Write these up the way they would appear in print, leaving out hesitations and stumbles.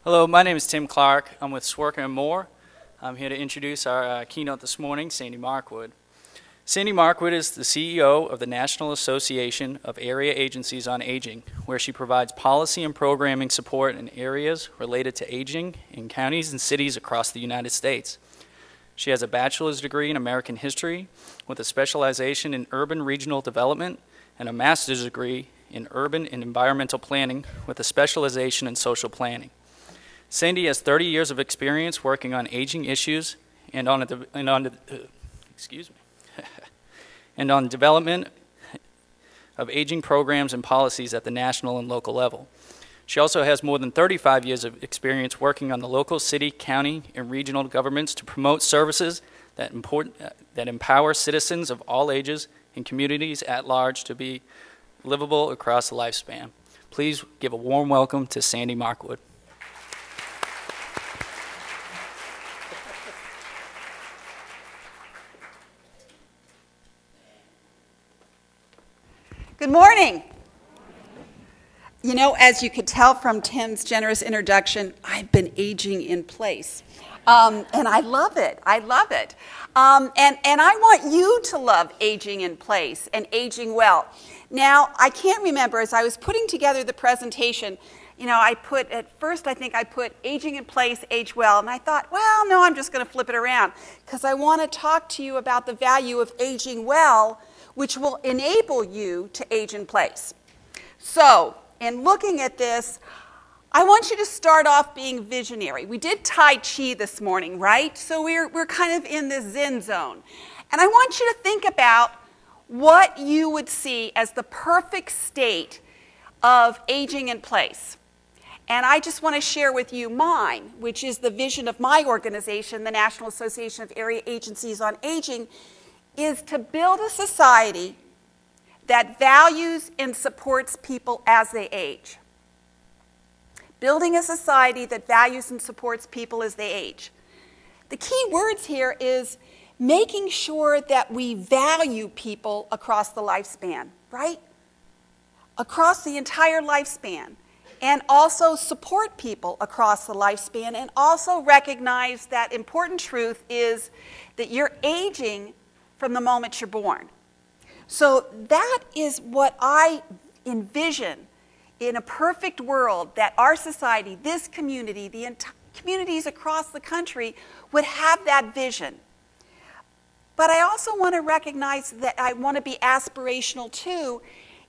Hello, my name is Tim Clark. I'm with Swerker & Moore. I'm here to introduce our keynote this morning, Sandy Markwood. Sandy Markwood is the CEO of the National Association of Area Agencies on Aging, where she provides policy and programming support in areas related to aging in counties and cities across the United States. She has a bachelor's degree in American history with a specialization in urban regional development and a master's degree in urban and environmental planning with a specialization in social planning. Sandy has 30 years of experience working on aging issues and on development of aging programs and policies at the national and local level. She also has more than 35 years of experience working on the local, city, county, and regional governments to promote services that empower citizens of all ages and communities at large to be livable across the lifespan. Please give a warm welcome to Sandy Markwood. Good morning. You know, as you could tell from Tim's generous introduction, I've been aging in place. And I love it. I love it. And I want you to love aging in place and aging well. Now, I can't remember, as I was putting together the presentation, you know, I think I put aging in place, age well, and I thought, well, no, I'm just going to flip it around, because I want to talk to you about the value of aging well, which will enable you to age in place. So, in looking at this, I want you to start off being visionary. We did Tai Chi this morning, right? So we're kind of in this Zen zone. And I want you to think about what you would see as the perfect state of aging in place. And I just want to share with you mine, which is the vision of my organization, the National Association of Area Agencies on Aging, is to build a society that values and supports people as they age. Building a society that values and supports people as they age. The key words here is making sure that we value people across the lifespan, right? Across the entire lifespan. And also support people across the lifespan, and also recognize that important truth is that you're aging from the moment you're born. So that is what I envision in a perfect world, that our society, this community, the communities across the country would have that vision. But I also want to recognize that I want to be aspirational too,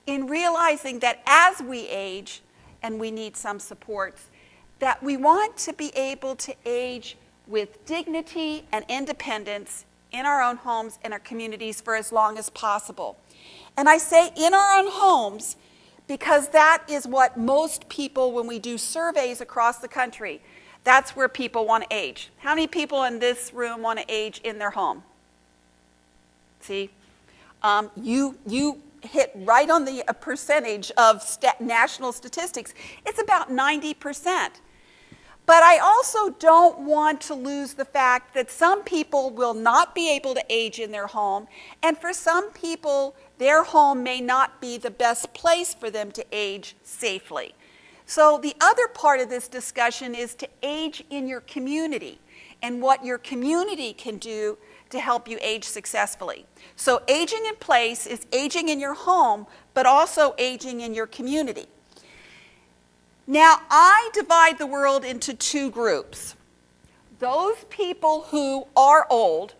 in realizing that as we age, and we need some supports, that we want to be able to age with dignity and independence in our own homes and our communities for as long as possible. And I say in our own homes because that is what most people, when we do surveys across the country, that's where people want to age. How many people in this room want to age in their home? See, you hit right on the percentage of national statistics. It's about 90%. But I also don't want to lose the fact that some people will not be able to age in their home, and for some people, their home may not be the best place for them to age safely. So the other part of this discussion is to age in your community and what your community can do to help you age successfully. So aging in place is aging in your home, but also aging in your community. Now, I divide the world into two groups. Those people who are old,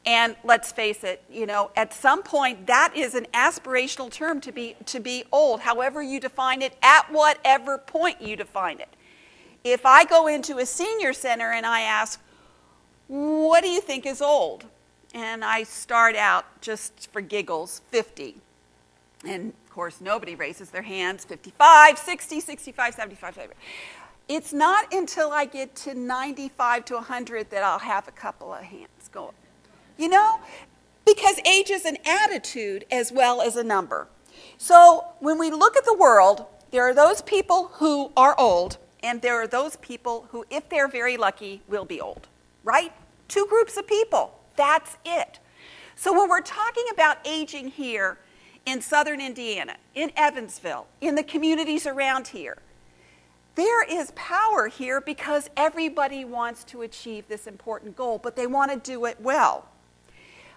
and let's face it, you know, at some point that is an aspirational term to be old, however you define it, at whatever point you define it. If I go into a senior center and I ask, what do you think is old? And I start out, just for giggles, 50. And of course, nobody raises their hands. 55, 60, 65, 75, 70. It's not until I get to 95 to 100 that I'll have a couple of hands go up. You know, because age is an attitude as well as a number. So when we look at the world, there are those people who are old, and there are those people who, if they're very lucky, will be old, right? Two groups of people. That's it. So when we're talking about aging here in southern Indiana, in Evansville, in the communities around here, there is power here because everybody wants to achieve this important goal, but they want to do it well.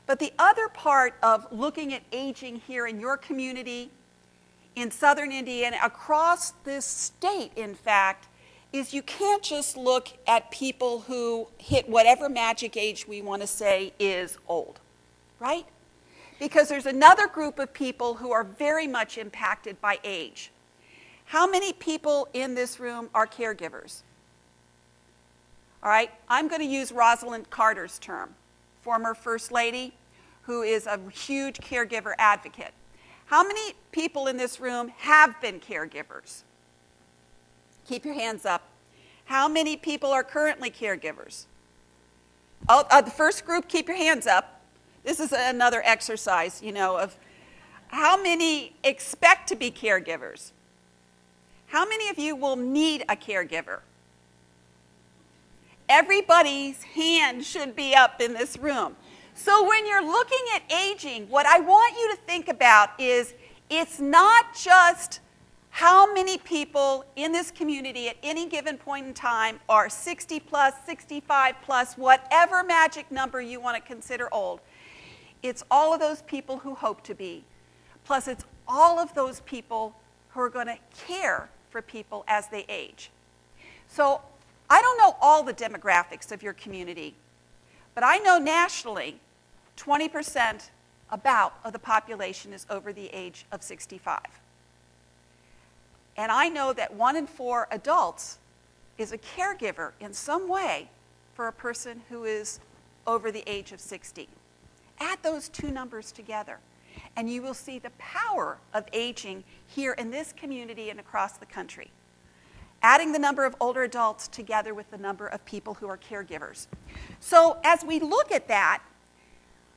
But the other part of looking at aging here in your community, in southern Indiana, across this state, in fact, is you can't just look at people who hit whatever magic age we want to say is old, right? Because there's another group of people who are very much impacted by age. How many people in this room are caregivers? All right, I'm going to use Rosalind Carter's term, former First Lady, who is a huge caregiver advocate. How many people in this room have been caregivers? Keep your hands up. How many people are currently caregivers? Oh, the first group, keep your hands up. This is another exercise, you know, of how many expect to be caregivers? How many of you will need a caregiver? Everybody's hand should be up in this room. So when you're looking at aging, what I want you to think about is it's not just how many people in this community at any given point in time are 60 plus, 65 plus, whatever magic number you want to consider old. It's all of those people who hope to be. Plus it's all of those people who are going to care for people as they age. So I don't know all the demographics of your community, but I know nationally 20% about of the population is over the age of 65. And I know that 1 in 4 adults is a caregiver in some way for a person who is over the age of 60. Add those two numbers together, and you will see the power of aging here in this community and across the country. Adding the number of older adults together with the number of people who are caregivers. So as we look at that,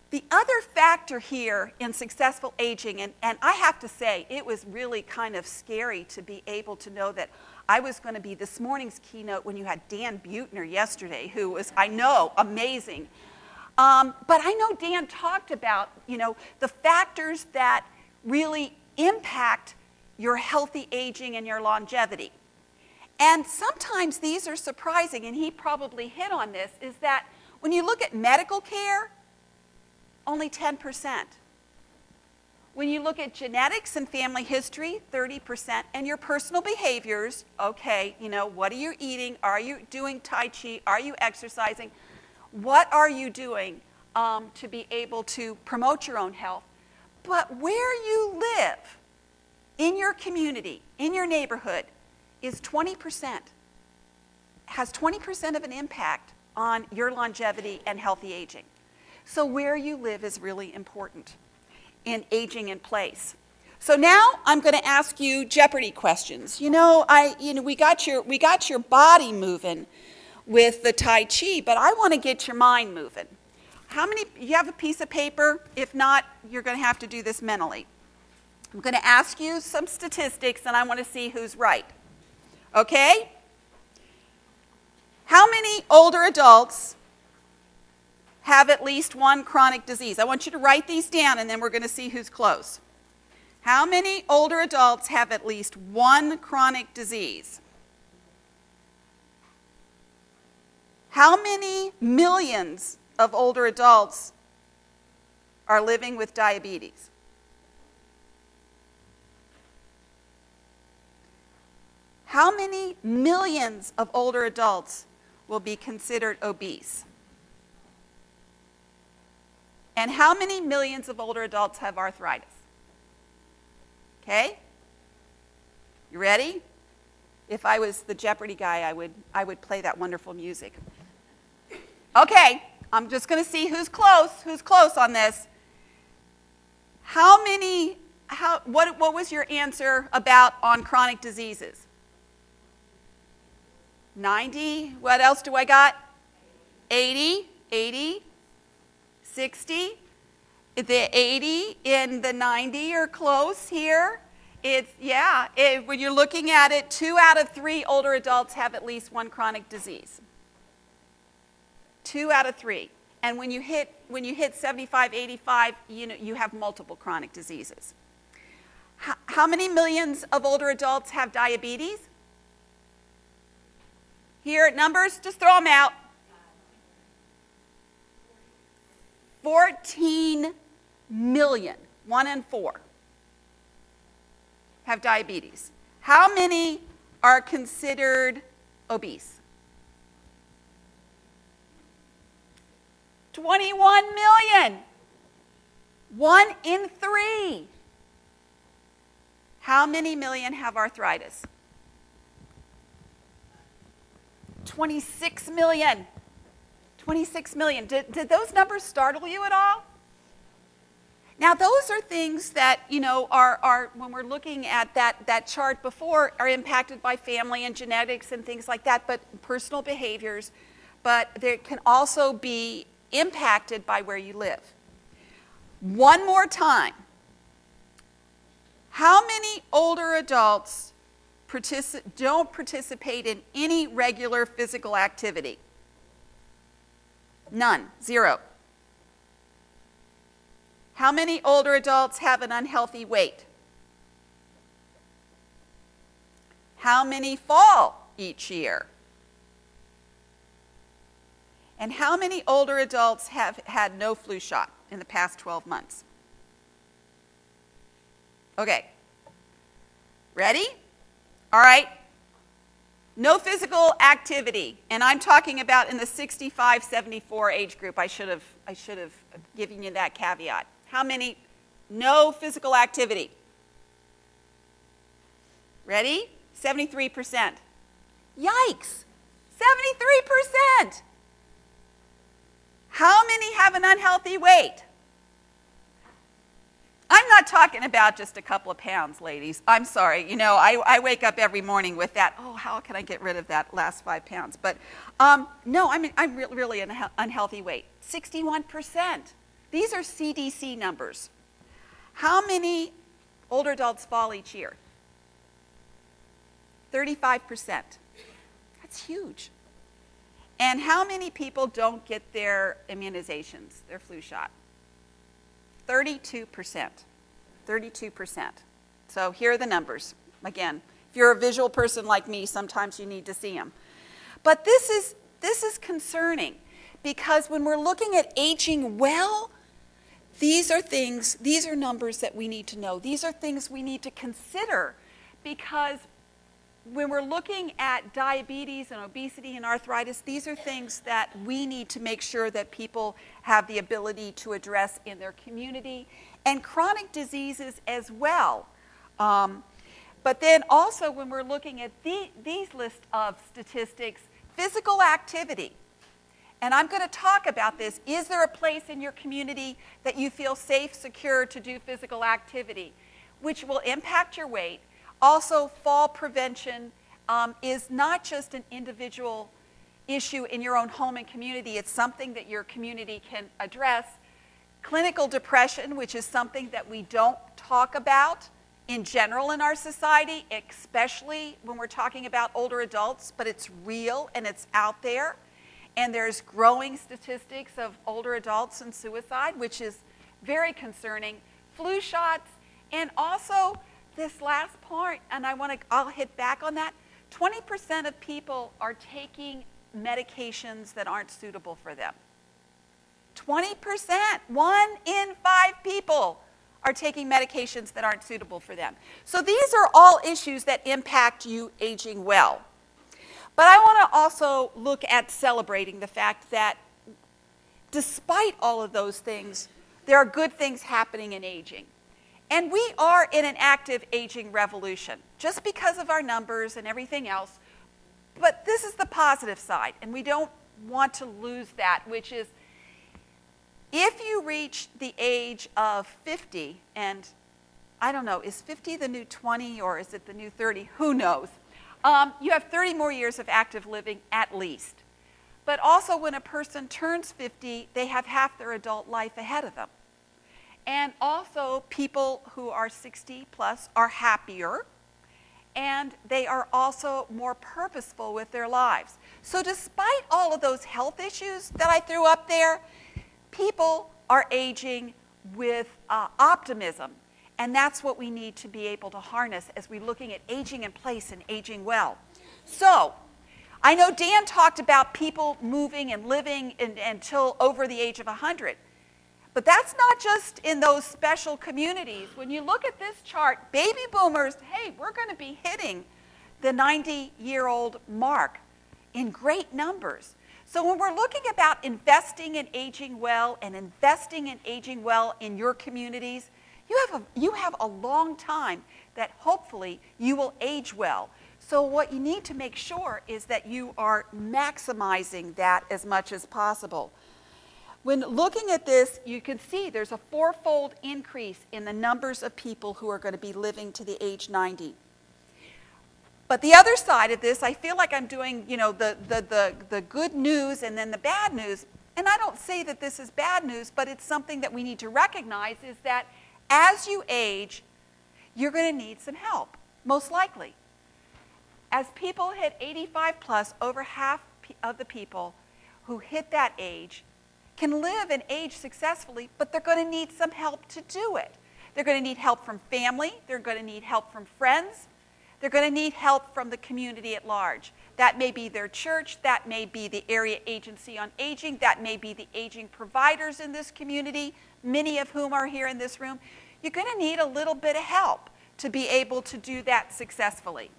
the other factor here in successful aging, and I have to say, it was really kind of scary to be able to know that I was going to be this morning's keynote when you had Dan Buettner yesterday, who was, I know, amazing. But I know Dan talked about, you know, the factors that really impact your healthy aging and your longevity. And sometimes these are surprising, and he probably hit on this, is that when you look at medical care, only 10%. When you look at genetics and family history, 30%. And your personal behaviors, okay, you know, what are you eating? Are you doing Tai Chi? Are you exercising? What are you doing to be able to promote your own health? But where you live, in your community, in your neighborhood, is 20%. Has 20% of an impact on your longevity and healthy aging. So where you live is really important in aging in place. So now I'm going to ask you Jeopardy questions. We got your body moving with the Tai Chi, but I want to get your mind moving. How many, you have a piece of paper? If not, you're going to have to do this mentally. I'm going to ask you some statistics, and I want to see who's right. Okay? How many older adults have at least one chronic disease? I want you to write these down, and then we're going to see who's close. How many older adults have at least one chronic disease? How many millions of older adults are living with diabetes? How many millions of older adults will be considered obese? And how many millions of older adults have arthritis? Okay? You ready? If I was the Jeopardy guy, I would play that wonderful music. Okay, I'm just going to see who's close on this. What was your answer about on chronic diseases? 90, what else do I got? 80, 60. The 80 and the 90 are close here. When you're looking at it, 2 out of 3 older adults have at least one chronic disease. 2 out of 3. And when you hit 75, 85, you have multiple chronic diseases. How many millions of older adults have diabetes? Here, numbers, just throw them out. 14 million, 1 in 4, have diabetes. How many are considered obese? 21 million. 1 in 3. How many million have arthritis? 26 million. 26 million. Did those numbers startle you at all? Now, those are things that, you know, are when we're looking at that chart before, are impacted by family and genetics and things like that, but personal behaviors. But they can also be impacted by where you live. One more time. How many older adults don't participate in any regular physical activity? None. 0. How many older adults have an unhealthy weight? How many fall each year? And how many older adults have had no flu shot in the past 12 months? Okay. Ready? All right. No physical activity, and I'm talking about in the 65-74 age group. I should have given you that caveat. How many? No physical activity. Ready? 73%. Yikes! 73%. How many have an unhealthy weight? I'm not talking about just a couple of pounds, ladies. I'm sorry. You know, I wake up every morning with that, oh, how can I get rid of that last 5 pounds? But no, I mean, I'm really an unhealthy weight. 61%. These are CDC numbers. How many older adults fall each year? 35%. That's huge. And how many people don't get their immunizations, their flu shot? 32%. 32%. So here are the numbers. Again, if you're a visual person like me, sometimes you need to see them. But this is concerning, because when we're looking at aging well, these are numbers that we need to know. These are things we need to consider, because when we're looking at diabetes and obesity and arthritis, these are things that we need to make sure that people have the ability to address in their community, and chronic diseases as well. But then also when we're looking at these list of statistics, physical activity. And I'm going to talk about this. Is there a place in your community that you feel safe, secure to do physical activity, which will impact your weight? Also, fall prevention is not just an individual issue in your own home and community. It's something that your community can address. Clinical depression, which is something that we don't talk about in general in our society, especially when we're talking about older adults, but it's real and it's out there. And there's growing statistics of older adults and suicide, which is very concerning. Flu shots, and also this last part, and I'll hit back on that. 20% of people are taking medications that aren't suitable for them. 20%, 1 in 5 people are taking medications that aren't suitable for them. So these are all issues that impact you aging well. But I want to also look at celebrating the fact that despite all of those things, there are good things happening in aging. And we are in an active aging revolution, just because of our numbers and everything else. But this is the positive side, and we don't want to lose that, which is if you reach the age of 50, and I don't know, is 50 the new 20 or is it the new 30? Who knows? You have 30 more years of active living at least. But also when a person turns 50, they have half their adult life ahead of them. And also people who are 60 plus are happier, and they are also more purposeful with their lives. So despite all of those health issues that I threw up there, people are aging with optimism. And that's what we need to be able to harness as we're looking at aging in place and aging well. So I know Dan talked about people moving and living until over the age of 100. But that's not just in those special communities. When you look at this chart, baby boomers, hey, we're going to be hitting the 90-year-old mark in great numbers. So when we're looking about investing in aging well and investing in aging well in your communities, you have a long time that hopefully you will age well. So what you need to make sure is that you are maximizing that as much as possible. When looking at this, you can see there's a fourfold increase in the numbers of people who are going to be living to the age 90. But the other side of this, I feel like I'm doing, the good news and then the bad news. And I don't say that this is bad news, but it's something that we need to recognize is that as you age, you're going to need some help, most likely. As people hit 85 plus, over half of the people who hit that age can live and age successfully, but they're going to need some help to do it. They're going to need help from family. They're going to need help from friends. They're going to need help from the community at large. That may be their church. That may be the Area Agency on Aging. That may be the aging providers in this community, many of whom are here in this room. You're going to need a little bit of help to be able to do that successfully.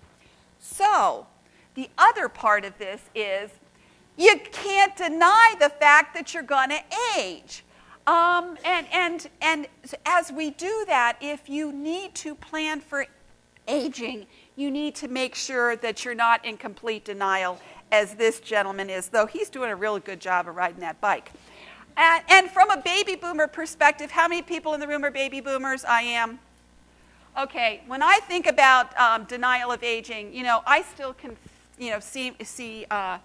So the other part of this is you can't deny the fact that you're going to age. And as we do that, if you need to plan for aging, you need to make sure that you're not in complete denial, as this gentleman is, though he's doing a really good job of riding that bike. And from a baby boomer perspective, how many people in the room are baby boomers? I am. Okay, when I think about denial of aging, I still can see the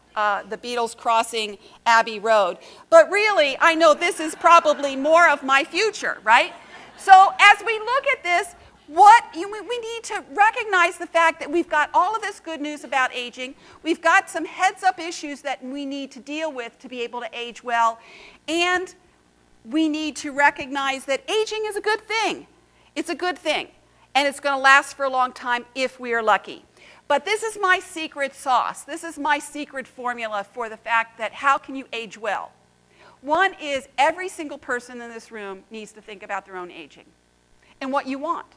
Beatles crossing Abbey Road. But really, I know this is probably more of my future, right? So as we look at this, we need to recognize the fact that we've got all of this good news about aging. We've got some heads-up issues that we need to deal with to be able to age well. And we need to recognize that aging is a good thing. It's a good thing. And it's going to last for a long time if we are lucky. But this is my secret sauce. This is my secret formula for the fact that how can you age well? One is every single person in this room needs to think about their own aging and what you want.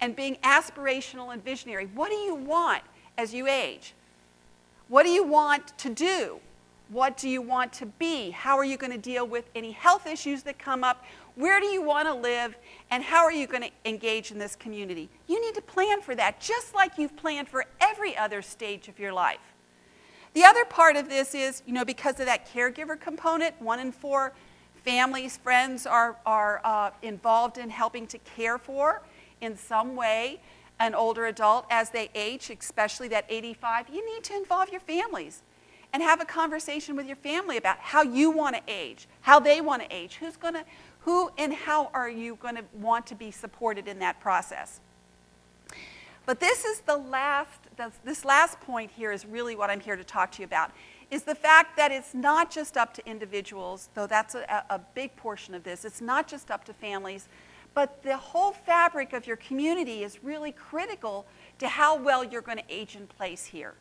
And being aspirational and visionary. What do you want as you age? What do you want to do? What do you want to be? How are you going to deal with any health issues that come up? Where do you want to live? And how are you going to engage in this community? You need to plan for that, just like you've planned for every other stage of your life. The other part of this is, because of that caregiver component, 1 in 4 families, friends are involved in helping to care for, in some way, an older adult as they age, especially that 85. You need to involve your families and have a conversation with your family about how you want to age, how they want to age, who and how are you going to want to be supported in that process. But this is this last point here is really what I'm here to talk to you about, is the fact that it's not just up to individuals, though that's a big portion of this. It's not just up to families, but the whole fabric of your community is really critical to how well you're going to age in place here.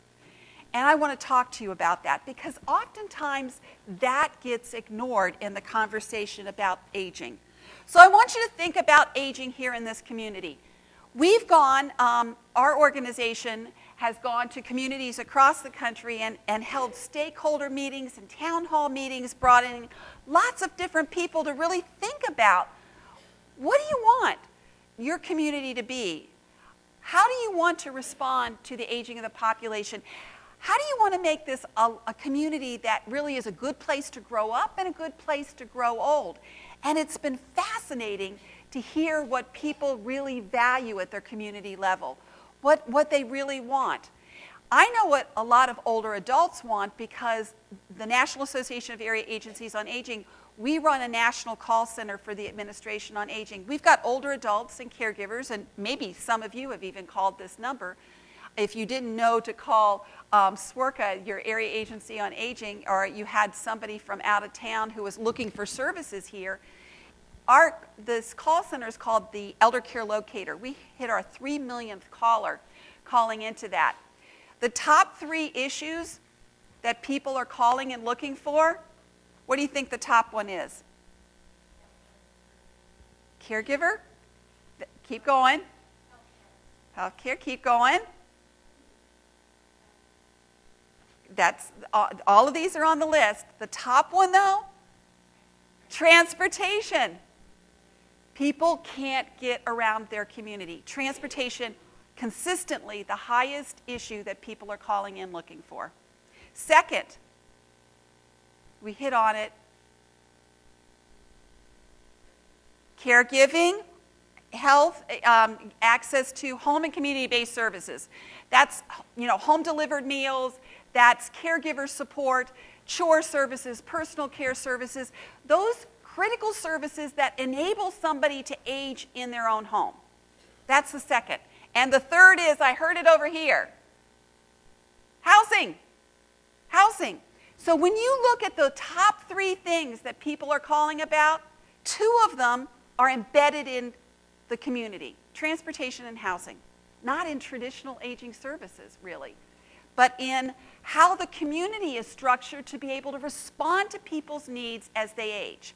And I want to talk to you about that because oftentimes that gets ignored in the conversation about aging. So I want you to think about aging here in this community. We've gone, our organization has gone to communities across the country and held stakeholder meetings and town hall meetings, brought in lots of different people to really think about what do you want your community to be? How do you want to respond to the aging of the population? How do you want to make this a community that really is a good place to grow up and a good place to grow old? And it's been fascinating to hear what people really value at their community level, what they really want. I know what a lot of older adults want because the National Association of Area Agencies on Aging, we run a national call center for the Administration on Aging. We've got older adults and caregivers, and maybe some of you have even called this number. If you didn't know to call SWRCA, your Area Agency on Aging, or you had somebody from out of town who was looking for services here, this call center is called the Elder Care Locator. We hit our 3 millionth caller calling into that. The top 3 issues that people are calling and looking for? What do you think the top one is? Caregiver? Keep going. Healthcare, keep going. That's all of these are on the list. The top one, though, transportation. People can't get around their community. Transportation, consistently the highest issue that people are calling in looking for. Second, we hit on it, caregiving, health, access to home and community-based services. That's, home-delivered meals, that's caregiver support, chore services, personal care services, those critical services that enable somebody to age in their own home. That's the second. And the third is, I heard it over here, housing. Housing. So when you look at the top 3 things that people are calling about, 2 of them are embedded in the community, transportation and housing. Not in traditional aging services, really, but in how the community is structured to be able to respond to people's needs as they age.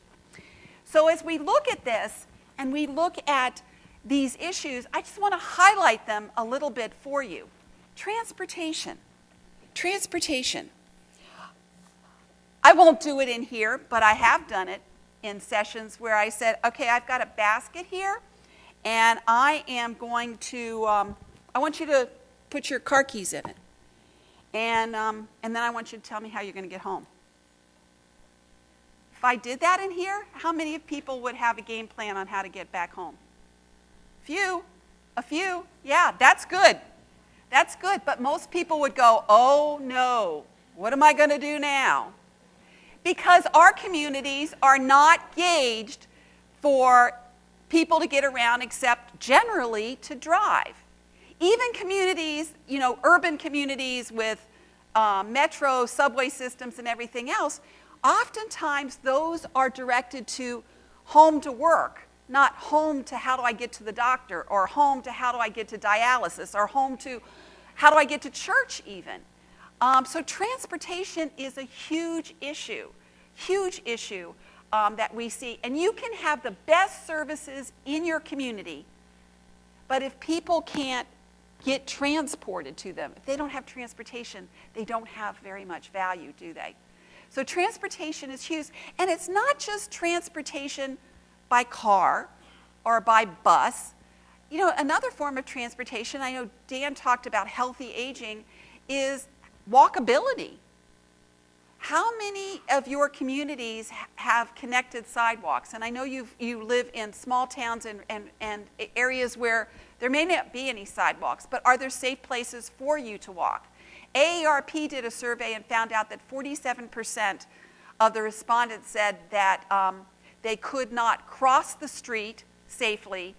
So as we look at this and we look at these issues, I just want to highlight them a little bit for you. Transportation. Transportation. I won't do it in here, but I have done it in sessions where I said, okay, I've got a basket here, and I am going to, I want you to put your car keys in it. And then I want you to tell me how you're going to get home. If I did that in here, how many of people would have a game plan on how to get back home? A few, yeah, that's good. That's good, but most people would go, oh no, what am I going to do now? Because our communities are not gauged for people to get around except generally to drive. Even communities, urban communities with metro, subway systems and everything else, oftentimes those are directed to home to work, not home to how do I get to the doctor, or home to how do I get to dialysis, or home to how do I get to church even. So transportation is a huge issue that we see. And you can have the best services in your community, but if people can't get transported to them, if they don't have transportation, they don't have very much value, do they? So transportation is huge. And it's not just transportation by car or by bus. Another form of transportation, I know Dan talked about healthy aging, is walkability. How many of your communities have connected sidewalks? And I know you live in small towns and areas where there may not be any sidewalks, but are there safe places for you to walk? AARP did a survey and found out that 47% of the respondents said that they could not cross the street safely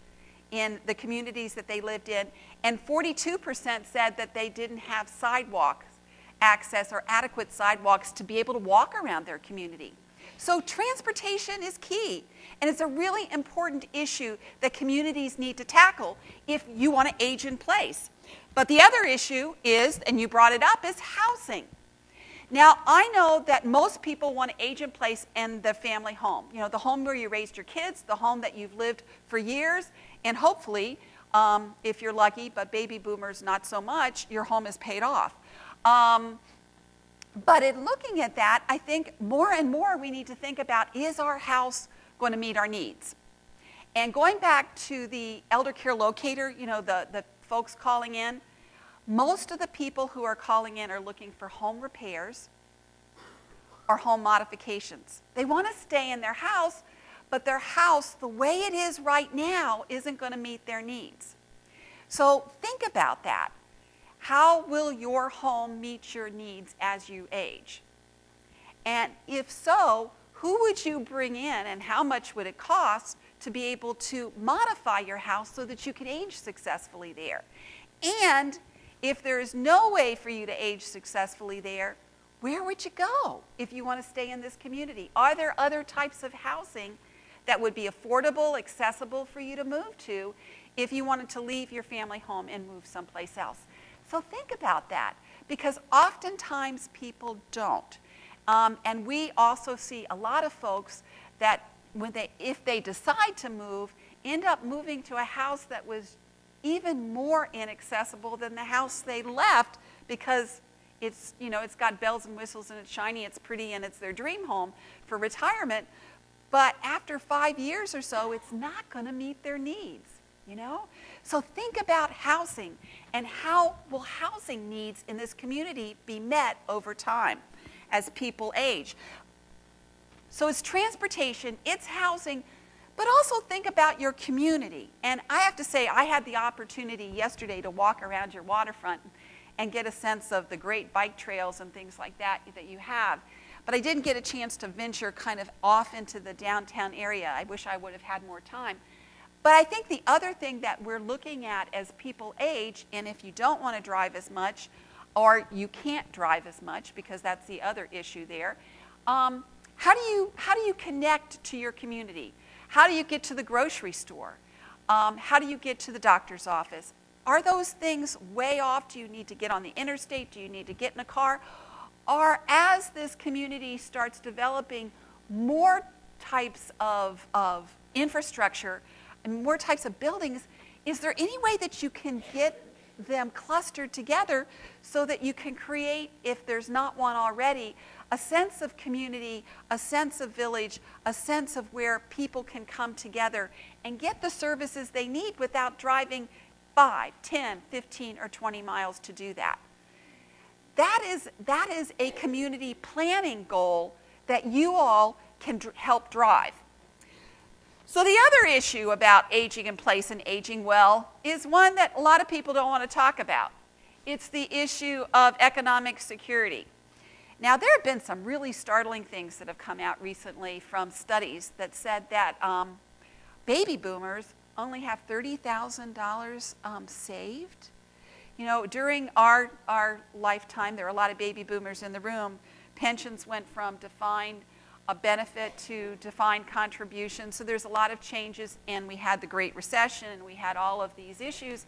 in the communities that they lived in, and 42% said that they didn't have sidewalk access or adequate sidewalks to be able to walk around their community. So transportation is key, and it's a really important issue that communities need to tackle if you want to age in place. But the other issue is, and you brought it up, is housing. Now, I know that most people want to age in place in the family home. The home where you raised your kids, the home that you've lived for years, and hopefully, if you're lucky, but baby boomers not so much, your home is paid off. But in looking at that, I think more and more we need to think about, is our house going to meet our needs? And going back to the elder care locator, the folks calling in, most of the people who are calling in are looking for home repairs or home modifications. They want to stay in their house, but their house, the way it is right now, isn't going to meet their needs. So think about that. How will your home meet your needs as you age? And if so, who would you bring in and how much would it cost to be able to modify your house so that you can age successfully there? And if there is no way for you to age successfully there, where would you go if you want to stay in this community? Are there other types of housing that would be affordable, accessible for you to move to if you wanted to leave your family home and move someplace else? So think about that, because oftentimes people don't. And we also see a lot of folks that if they decide to move, end up moving to a house that was even more inaccessible than the house they left, because it's got bells and whistles and it's shiny, it's pretty, and it's their dream home for retirement. But after 5 years or so, it's not going to meet their needs, So think about housing, and how will housing needs in this community be met over time as people age. So it's transportation, it's housing, but also think about your community. And I have to say, I had the opportunity yesterday to walk around your waterfront and get a sense of the great bike trails and things like that you have. But I didn't get a chance to venture kind of off into the downtown area. I wish I would have had more time. But I think the other thing that we're looking at as people age, and if you don't want to drive as much, or you can't drive as much, because that's the other issue there, how do you connect to your community? How do you get to the grocery store? How do you get to the doctor's office? Are those things way off? Do you need to get on the interstate? Do you need to get in a car? Or as this community starts developing more types of infrastructure and more types of buildings, is there any way that you can get them clustered together so that you can create, if there's not one already, a sense of community, a sense of village, a sense of where people can come together and get the services they need without driving 5, 10, 15, or 20 miles to do that? That is a community planning goal that you all can help drive. So the other issue about aging in place and aging well is one that a lot of people don't want to talk about. It's the issue of economic security. Now, there have been some really startling things that have come out recently from studies that said that baby boomers only have $30,000 saved. During our lifetime, there are a lot of baby boomers in the room. Pensions went from defined benefit to defined contribution. So there's a lot of changes, and we had the Great Recession, and we had all of these issues.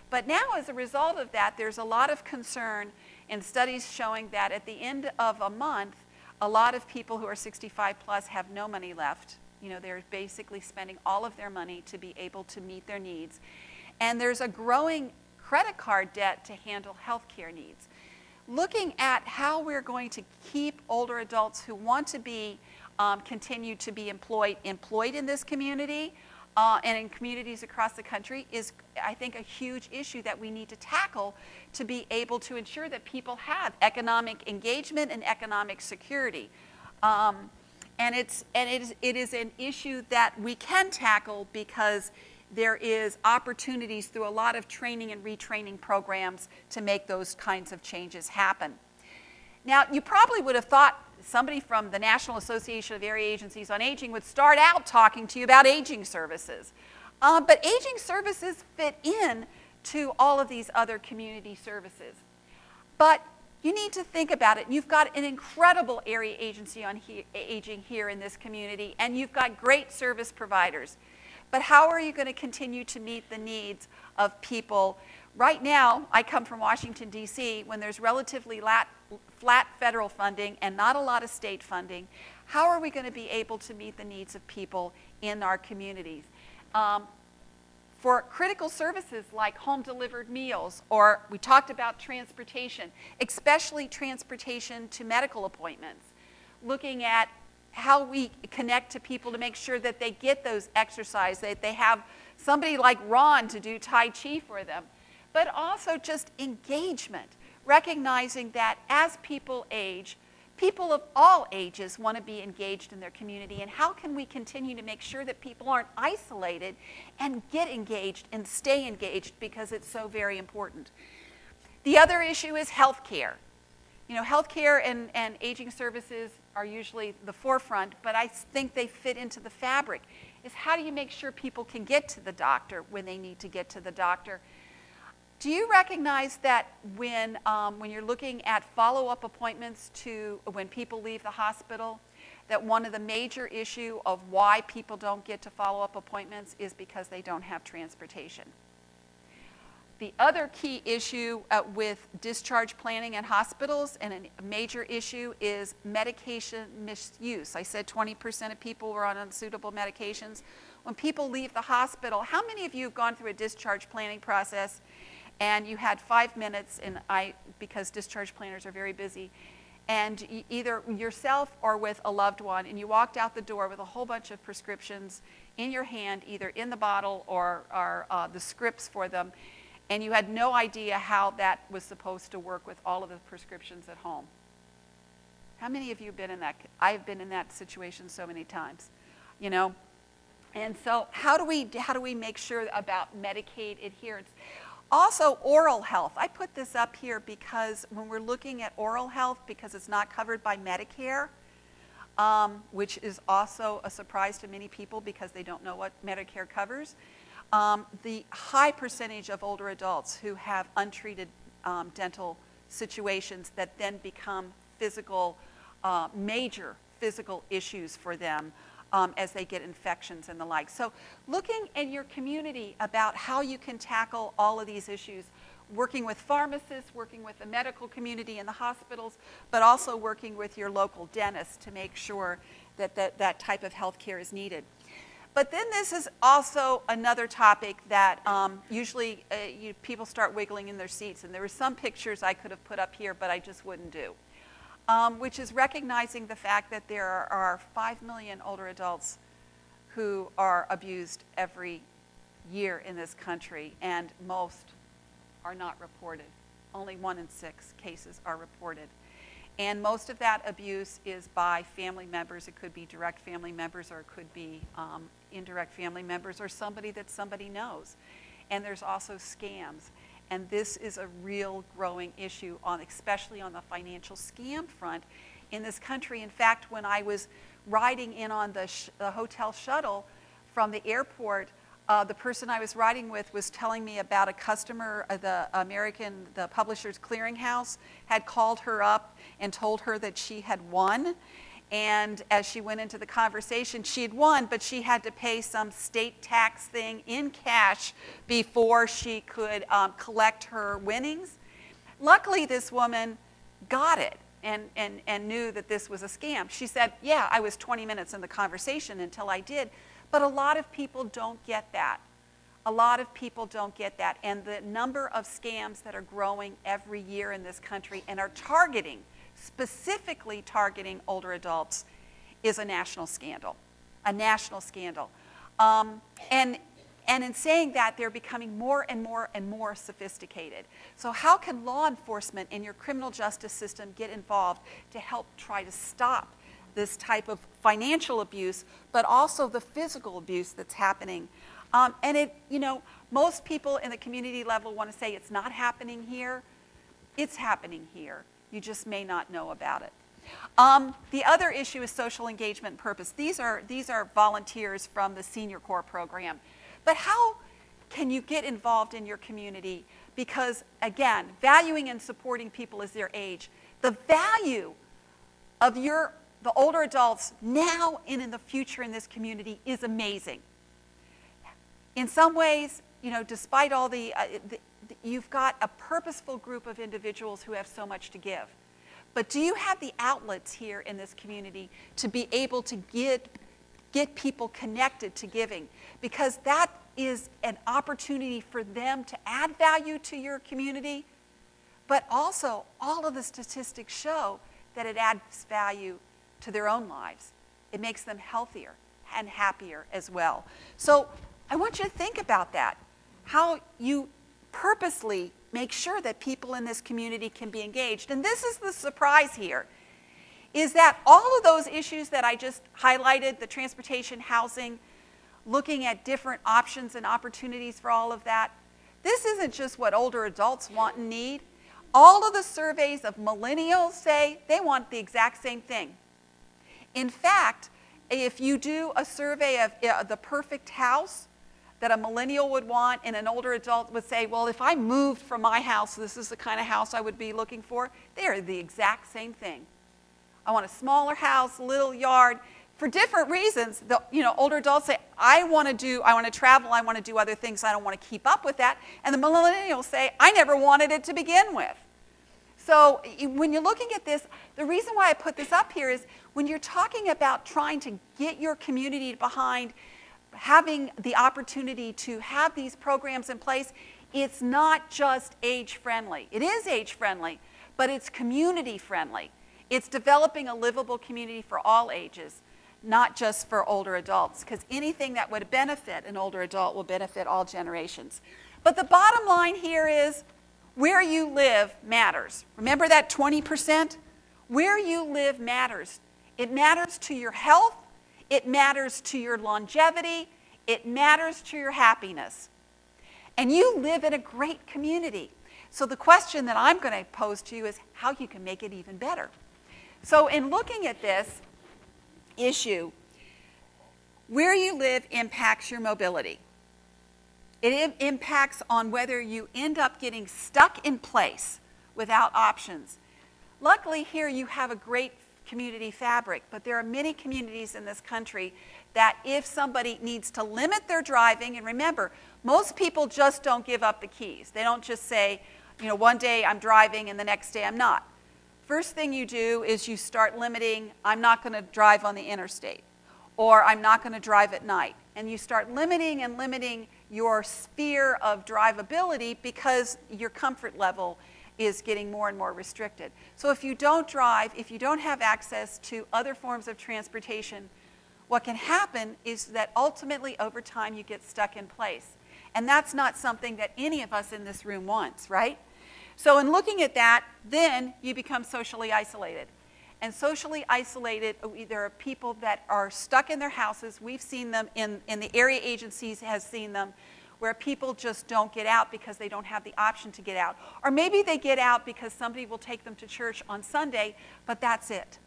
But now, as a result of that, there's a lot of concern in studies showing that at the end of a month, a lot of people who are 65 plus have no money left. They're basically spending all of their money to be able to meet their needs. And there's a growing credit card debt to handle health care needs. Looking at how we're going to keep older adults who want to be continue to be employed in this community and in communities across the country is, I think, a huge issue that we need to tackle to be able to ensure that people have economic engagement and economic security. And it is an issue that we can tackle because there is opportunities through a lot of training and retraining programs to make those kinds of changes happen. Now, you probably would have thought somebody from the National Association of Area Agencies on Aging would start out talking to you about aging services. But aging services fit in to all of these other community services. But you need to think about it. You've got an incredible area agency on aging here in this community, and you've got great service providers. But how are you going to continue to meet the needs of people? Right now, I come from Washington, D.C., when there's relatively flat federal funding and not a lot of state funding. How are we going to be able to meet the needs of people in our communities? For critical services like home-delivered meals, or we talked about transportation, especially transportation to medical appointments, looking at how we connect to people to make sure that they get those exercise, that they have somebody like Ron to do Tai Chi for them, but also just engagement, recognizing that as people age, people of all ages want to be engaged in their community, and how can we continue to make sure that people aren't isolated and get engaged and stay engaged, because it's so very important. The other issue is health care. Health care and aging services are usually the forefront, but I think they fit into the fabric. Is how do you make sure people can get to the doctor when they need to get to the doctor? Do you recognize that when you're looking at follow-up appointments to when people leave the hospital, that one of the major issue of why people don't get to follow-up appointments is because they don't have transportation? The other key issue with discharge planning in hospitals, and a major issue, is medication misuse. I said 20% of people were on unsuitable medications. When people leave the hospital, how many of you have gone through a discharge planning process and you had 5 minutes, and because discharge planners are very busy, and either yourself or with a loved one, and you walked out the door with a whole bunch of prescriptions in your hand, either in the bottle or the scripts for them, and you had no idea how that was supposed to work with all of the prescriptions at home? How many of you have been in that? I've been in that situation so many times, you know. And so how do we make sure about Medicaid adherence? Also, oral health. I put this up here because when we're looking at oral health, because it's not covered by Medicare, which is also a surprise to many people because they don't know what Medicare covers, the high percentage of older adults who have untreated dental situations that then become major physical issues for them as they get infections and the like. So looking in your community about how you can tackle all of these issues, working with pharmacists, working with the medical community in the hospitals, but also working with your local dentist to make sure that that type of health care is needed. But then this is also another topic that usually people start wiggling in their seats, and there were some pictures I could have put up here, but I just wouldn't do. Which is recognizing the fact that there are 5 million older adults who are abused every year in this country, and most are not reported. Only 1 in 6 cases are reported. And most of that abuse is by family members. It could be direct family members, or it could be indirect family members, or somebody that somebody knows. And there's also scams. And this is a real growing issue, especially on the financial scam front in this country. In fact, when I was riding in on the hotel shuttle from the airport, the person I was riding with was telling me about a customer, the Publishers Clearinghouse, had called her up and told her that she had won. And as she went into the conversation, she had won, but she had to pay some state tax thing in cash before she could collect her winnings. Luckily, this woman got it and knew that this was a scam. She said, yeah, I was 20 minutes in the conversation until I did. But a lot of people don't get that. A lot of people don't get that. And the number of scams that are growing every year in this country and are specifically targeting older adults is a national scandal. A national scandal. And in saying that, they're becoming more and more and more sophisticated. So how can law enforcement and your criminal justice system get involved to help try to stop this type of financial abuse, but also the physical abuse that's happening? And most people in the community level want to say it's not happening here. It's happening here. You just may not know about it. The other issue is social engagement and purpose. These are volunteers from the Senior Corps program. But how can you get involved in your community? Because, again, valuing and supporting people as their age, the value of the older adults now and in the future in this community is amazing. In some ways, despite all you've got a purposeful group of individuals who have so much to give. But do you have the outlets here in this community to be able to get people connected to giving? Because that is an opportunity for them to add value to your community, but also all of the statistics show that it adds value to their own lives. It makes them healthier and happier as well. So I want you to think about that, how you purposely make sure that people in this community can be engaged. And this is the surprise here, is that all of those issues that I just highlighted, the transportation, housing, looking at different options and opportunities for all of that, this isn't just what older adults want and need. All of the surveys of millennials say they want the exact same thing. In fact, if you do a survey of the perfect house that a millennial would want, and an older adult would say, well, if I moved from my house, this is the kind of house I would be looking for, they are the exact same thing. I want a smaller house, little yard. For different reasons, older adults say, I want to travel, I want to do other things, I don't want to keep up with that. And the millennials say, I never wanted it to begin with. So when you're looking at this, the reason why I put this up here is when you're talking about trying to get your community behind having the opportunity to have these programs in place, it's not just age-friendly. It is age-friendly, but it's community-friendly. It's developing a livable community for all ages, not just for older adults, because anything that would benefit an older adult will benefit all generations. But the bottom line here is where you live matters. Remember that 20%? Where you live matters. It matters to your health. It matters to your longevity. It matters to your happiness. And you live in a great community. So the question that I'm going to pose to you is how you can make it even better. So in looking at this issue, where you live impacts your mobility. It impacts on whether you end up getting stuck in place without options. Luckily here you have a great community fabric, but there are many communities in this country that if somebody needs to limit their driving, and remember, most people just don't give up the keys. They don't just say, you know, one day I'm driving and the next day I'm not. First thing you do is you start limiting, I'm not going to drive on the interstate, or I'm not going to drive at night. And you start limiting and limiting your sphere of drivability because your comfort level is getting more and more restricted. So if you don't drive, if you don't have access to other forms of transportation, what can happen is that ultimately over time you get stuck in place. And that's not something that any of us in this room wants, right? So in looking at that, then you become socially isolated. And socially isolated, there are people that are stuck in their houses. We've seen them in the area agencies has seen them, where people just don't get out because they don't have the option to get out. Or maybe they get out because somebody will take them to church on Sunday, but that's it.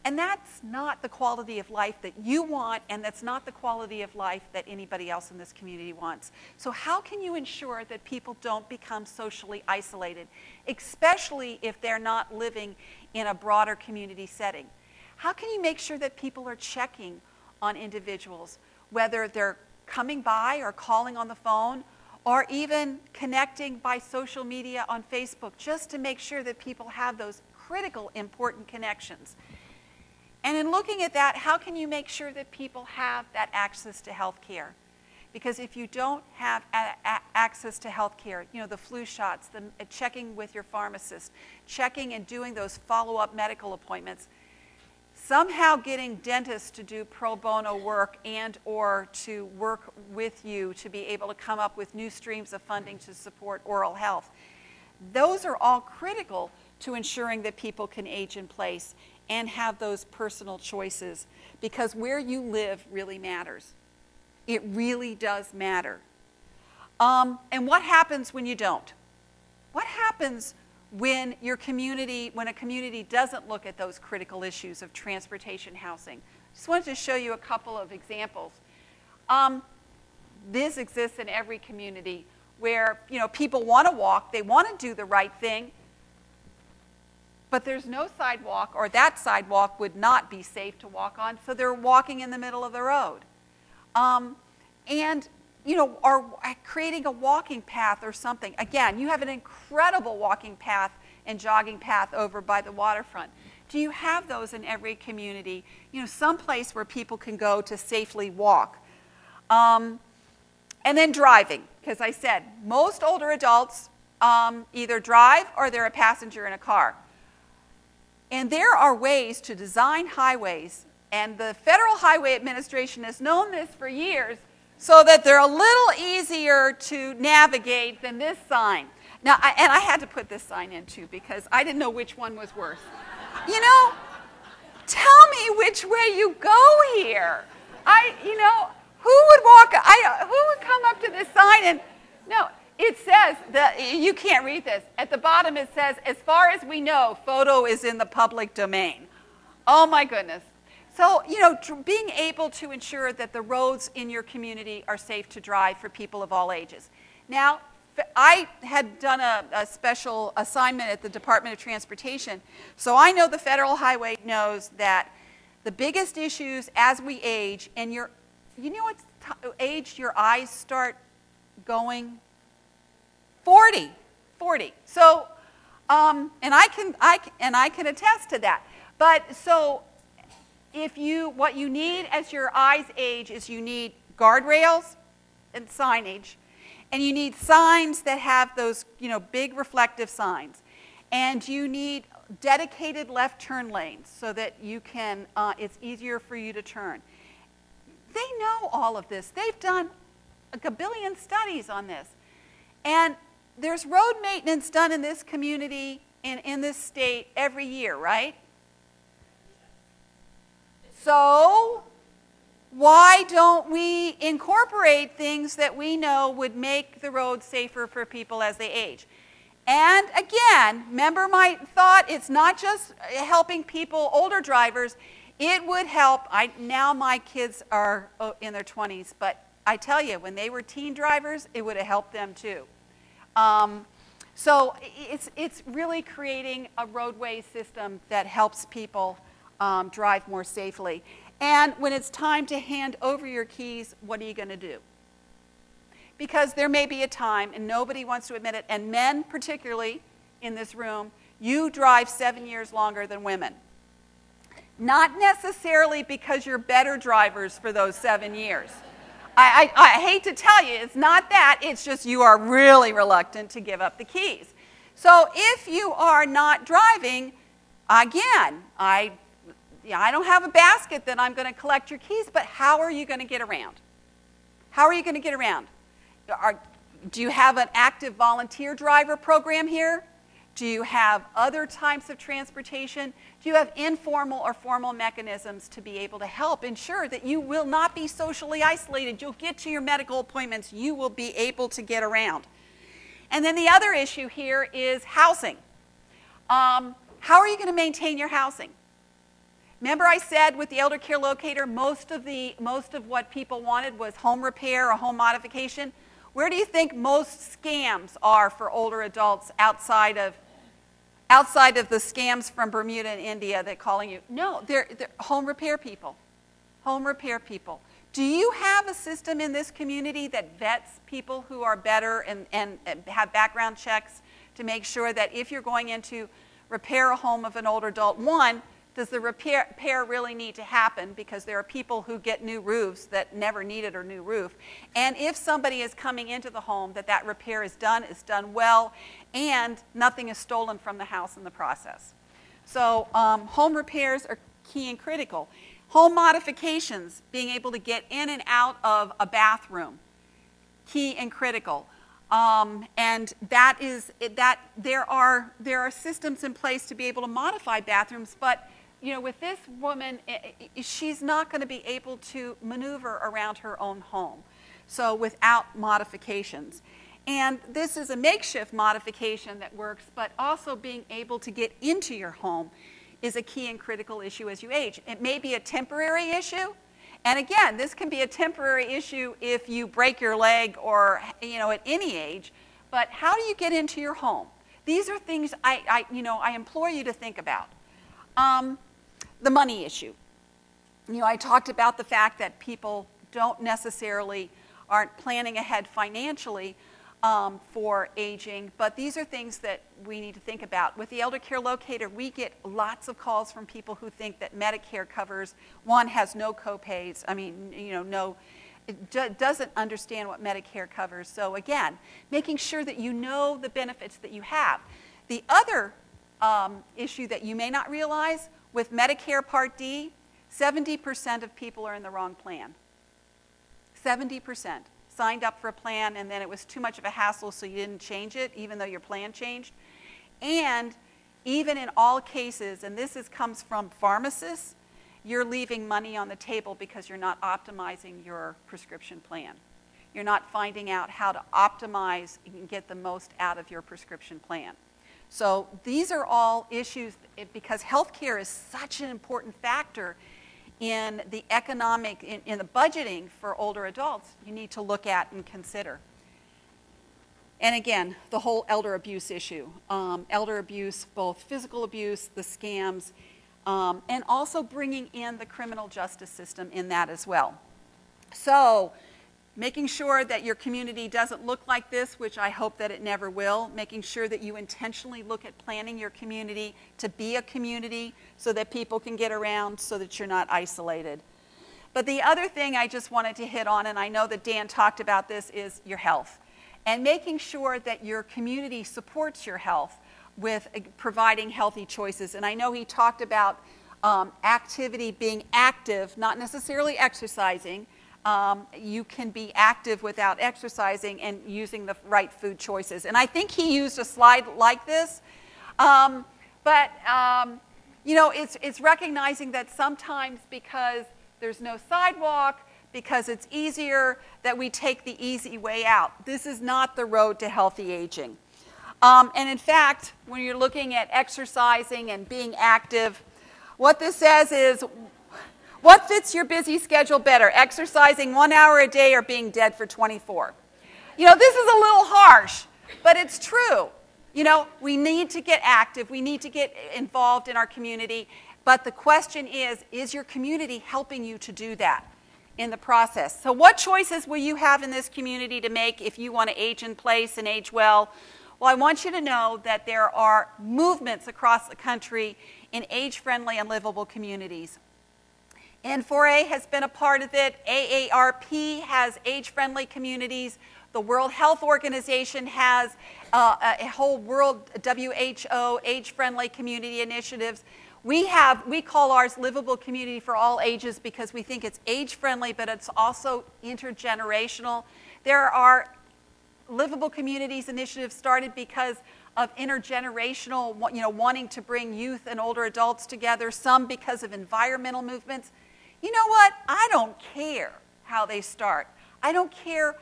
And that's not the quality of life that you want, and that's not the quality of life that anybody else in this community wants. So how can you ensure that people don't become socially isolated, especially if they're not living in a broader community setting? How can you make sure that people are checking on individuals, whether they're coming by or calling on the phone, or even connecting by social media on Facebook, just to make sure that people have those critical, important connections? And in looking at that, how can you make sure that people have that access to health care? Because if you don't have access to health care, you know, the flu shots, the checking with your pharmacist, checking and doing those follow-up medical appointments, somehow getting dentists to do pro bono work and or to work with you to be able to come up with new streams of funding to support oral health. Those are all critical to ensuring that people can age in place and have those personal choices, because where you live really matters. It really does matter. And what happens when you don't? What happens when a community doesn't look at those critical issues of transportation, housing? Just wanted to show you a couple of examples. This exists in every community where, you know, people want to walk, they want to do the right thing, but there's no sidewalk, or that sidewalk would not be safe to walk on, so they're walking in the middle of the road. And, you know, or creating a walking path or something. Again, you have an incredible walking path and jogging path over by the waterfront. Do you have those in every community? You know, some place where people can go to safely walk. And then driving, because I said most older adults either drive or they're a passenger in a car. And there are ways to design highways, and the Federal Highway Administration has known this for years, so that they're a little easier to navigate than this sign. Now, I had to put this sign in too, because I didn't know which one was worse. You know, tell me which way you go here. Who would come up to this sign and, no, it says, you can't read this. At the bottom it says, as far as we know, photo is in the public domain. Oh my goodness. So, you know, being able to ensure that the roads in your community are safe to drive for people of all ages. Now, I had done a special assignment at the Department of Transportation, so I know the Federal Highway knows that the biggest issues as we age, and you know what's age your eyes start going? 40. 40. So, and I can attest to that. But so, what you need as your eyes age is you need guardrails and signage, and you need signs that have those, big reflective signs, and you need dedicated left turn lanes so that you can, it's easier for you to turn. They know all of this. They've done a gabillion studies on this. And there's road maintenance done in this community and in this state every year, right? So why don't we incorporate things that we know would make the road safer for people as they age? And again, remember my thought, it's not just helping people, older drivers, it would help. Now my kids are in their 20s, but I tell you, when they were teen drivers, it would have helped them too. So it's really creating a roadway system that helps people drive more safely. And when it's time to hand over your keys, what are you going to do? Because there may be a time, and nobody wants to admit it, and men particularly in this room, you drive 7 years longer than women. Not necessarily because you're better drivers for those 7 years. I hate to tell you, it's not that, it's just you are really reluctant to give up the keys. So if you are not driving, again, I don't have a basket that I'm going to collect your keys, but how are you going to get around? How are you going to get around? Do you have an active volunteer driver program here? Do you have other types of transportation? Do you have informal or formal mechanisms to be able to help ensure that you will not be socially isolated? You'll get to your medical appointments. You will be able to get around. And then the other issue here is housing. How are you going to maintain your housing? Remember I said with the elder care locator, most of what people wanted was home repair or home modification. Where do you think most scams are for older adults outside of the scams from Bermuda and India that calling you? No, they're home repair people. Home repair people. Do you have a system in this community that vets people who are better and have background checks to make sure that if you're going in to repair a home of an older adult, one, does the repair really need to happen? Because there are people who get new roofs that never needed a new roof. And if somebody is coming into the home, that repair is done well, and nothing is stolen from the house in the process. So home repairs are key and critical. Home modifications, being able to get in and out of a bathroom, key and critical. And there are systems in place to be able to modify bathrooms, but with this woman, she's not going to be able to maneuver around her own home, so without modifications. And this is a makeshift modification that works, but also being able to get into your home is a key and critical issue as you age. It may be a temporary issue, and again, this can be a temporary issue if you break your leg or at any age, but how do you get into your home? These are things I implore you to think about. The money issue. I talked about the fact that people aren't planning ahead financially for aging, but these are things that we need to think about. With the elder care locator, we get lots of calls from people who think that Medicare covers, one, has no co-pays, doesn't understand what Medicare covers. So again, making sure that you know the benefits that you have. The other issue that you may not realize, with Medicare Part D, 70% of people are in the wrong plan. 70% signed up for a plan, and then it was too much of a hassle, so you didn't change it, even though your plan changed. And even in all cases, and this comes from pharmacists, you're leaving money on the table because you're not optimizing your prescription plan. You're not finding out how to optimize and get the most out of your prescription plan. So these are all issues, because healthcare is such an important factor in the economic, in the budgeting for older adults, you need to look at and consider. And again, the whole elder abuse issue. Elder abuse, both physical abuse, the scams, and also bringing in the criminal justice system in that as well. So Making sure that your community doesn't look like this, which I hope that it never will. Making sure that you intentionally look at planning your community to be a community so that people can get around, so that you're not isolated. But the other thing I just wanted to hit on, and I know that Dan talked about this, is your health. And making sure that your community supports your health with providing healthy choices. And I know he talked about activity, being active, not necessarily exercising. You can be active without exercising and using the right food choices. And I think he used a slide like this. You know, it's recognizing that sometimes because there's no sidewalk, because it's easier, that we take the easy way out. This is not the road to healthy aging. And in fact, when you're looking at exercising and being active, what this says is, what fits your busy schedule better, exercising 1 hour a day or being dead for 24? You know, this is a little harsh, but it's true. You know, we need to get active. We need to get involved in our community. But the question is your community helping you to do that in the process? So what choices will you have in this community to make if you want to age in place and age well? Well, I want you to know that there are movements across the country in age-friendly and livable communities. N4A has been a part of it. AARP has age-friendly communities. The World Health Organization has a whole world WHO age-friendly community initiatives. We call ours Livable Community for All Ages because we think it's age-friendly, but it's also intergenerational. There are Livable Communities initiatives started because of intergenerational, you know, wanting to bring youth and older adults together, some because of environmental movements. You know what? I don't care how they start. I don't care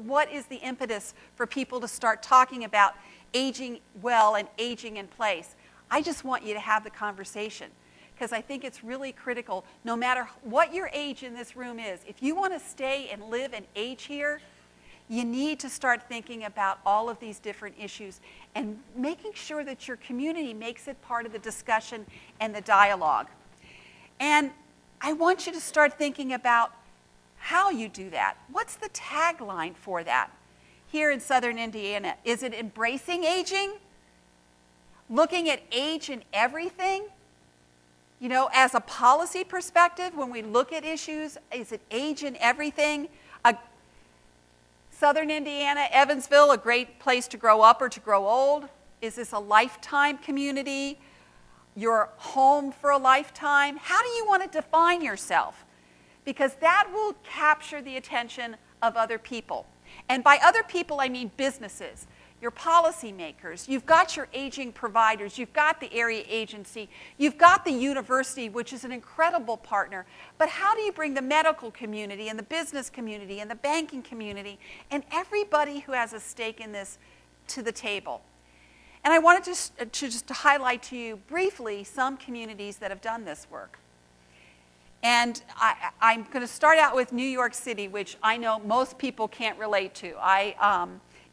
what is the impetus for people to start talking about aging well and aging in place. I just want you to have the conversation because I think it's really critical. No matter what your age in this room is, if you want to stay and live and age here, you need to start thinking about all of these different issues and making sure that your community makes it part of the discussion and the dialogue. And I want you to start thinking about how you do that. What's the tagline for that here in Southern Indiana? Is it embracing aging? Looking at age in everything? You know, as a policy perspective, when we look at issues, is it age in everything? Southern Indiana, Evansville, a great place to grow up or to grow old? Is this a lifetime community? Your home for a lifetime? How do you want to define yourself? Because that will capture the attention of other people. And by other people, I mean businesses, your policymakers. You've got your aging providers. You've got the area agency. You've got the university, which is an incredible partner. But how do you bring the medical community and the business community and the banking community and everybody who has a stake in this to the table? And I wanted to just highlight to you briefly some communities that have done this work. And I'm going to start out with New York City, which I know most people can't relate to.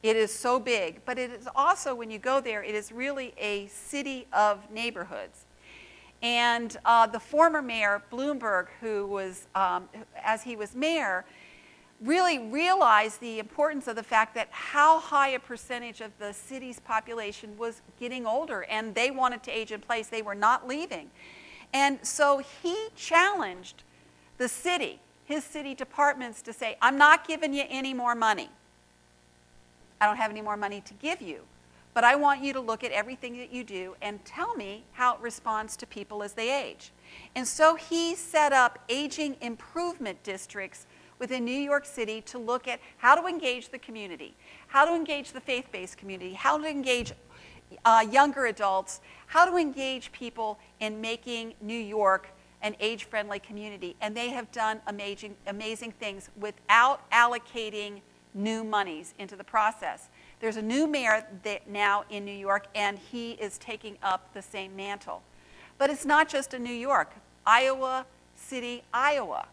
It is so big, but it is also, when you go there, it is really a city of neighborhoods. And the former mayor, Bloomberg, who was, as he was mayor, really realized the importance of the fact that how high a percentage of the city's population was getting older, and they wanted to age in place. They were not leaving. And so he challenged the city, his city departments, to say, I'm not giving you any more money. I don't have any more money to give you, but I want you to look at everything that you do and tell me how it responds to people as they age. And so he set up aging improvement districts within New York City to look at how to engage the community, how to engage the faith-based community, how to engage younger adults, how to engage people in making New York an age-friendly community. And they have done amazing things without allocating new monies into the process. There's a new mayor now in New York, and he is taking up the same mantle. But it's not just in New York. Iowa City, Iowa.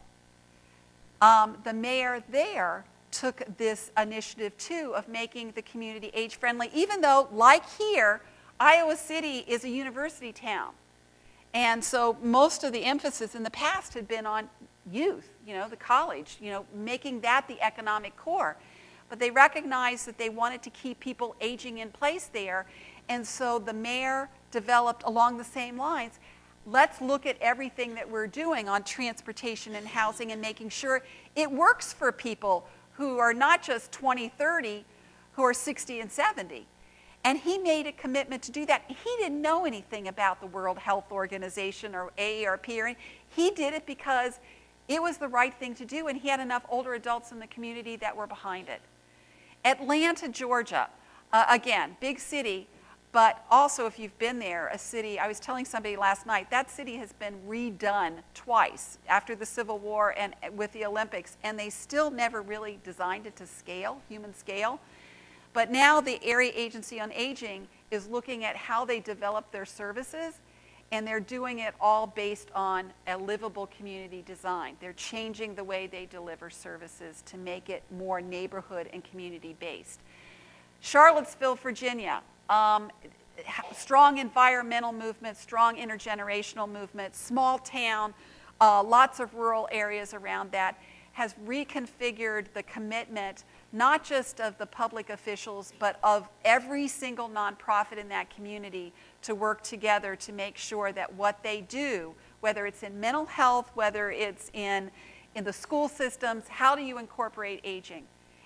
The mayor there took this initiative, too, of making the community age-friendly, even though, like here, Iowa City is a university town. And so most of the emphasis in the past had been on youth, the college, making that the economic core. But they recognized that they wanted to keep people aging in place there. And so the mayor developed along the same lines. Let's look at everything that we're doing on transportation and housing and making sure it works for people who are not just 20, 30, who are 60 and 70. And he made a commitment to do that. He didn't know anything about the World Health Organization or AARP. He did it because it was the right thing to do, and he had enough older adults in the community that were behind it. Atlanta, Georgia, again, big city, but also if you've been there, a city, I was telling somebody last night, that city has been redone twice after the Civil War and with the Olympics, and they still never really designed it to scale, human scale. But now the Area Agency on Aging is looking at how they develop their services, and they're doing it all based on a livable community design. They're changing the way they deliver services to make it more neighborhood and community based. Charlottesville, Virginia, strong environmental movement, strong intergenerational movement, small town, lots of rural areas around that, has reconfigured the commitment not just of the public officials, but of every single nonprofit in that community to work together to make sure that what they do, whether it's in mental health, whether it's in the school systems, how do you incorporate aging?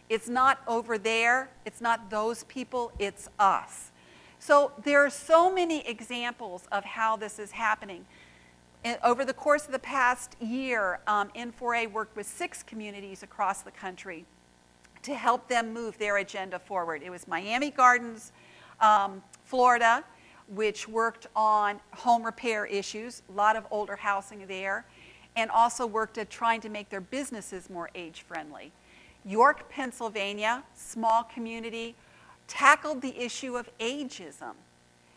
It's not over there, it's not those people, it's us. So there are so many examples of how this is happening. Over the course of the past year, N4A worked with 6 communities across the country to help them move their agenda forward. It was Miami Gardens, Florida, which worked on home repair issues, a lot of older housing there, and also worked at trying to make their businesses more age-friendly. York, Pennsylvania, small community, tackled the issue of ageism,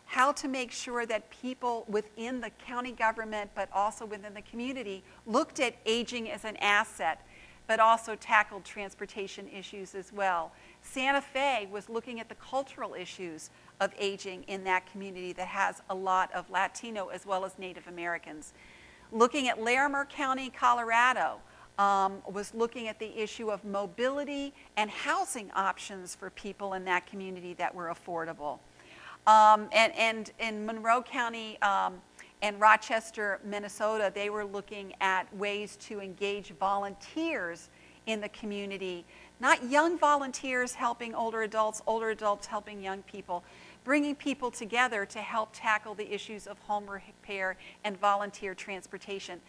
how to make sure that people within the county government, but also within the community, looked at aging as an asset, but also tackled transportation issues as well. Santa Fe was looking at the cultural issues of aging in that community that has a lot of Latino as well as Native Americans. Looking at Larimer County, Colorado, was looking at the issue of mobility and housing options for people in that community that were affordable. And in Monroe County and Rochester, Minnesota, they were looking at ways to engage volunteers in the community, not young volunteers helping older adults helping young people, bringing people together to help tackle the issues of home repair and volunteer transportation.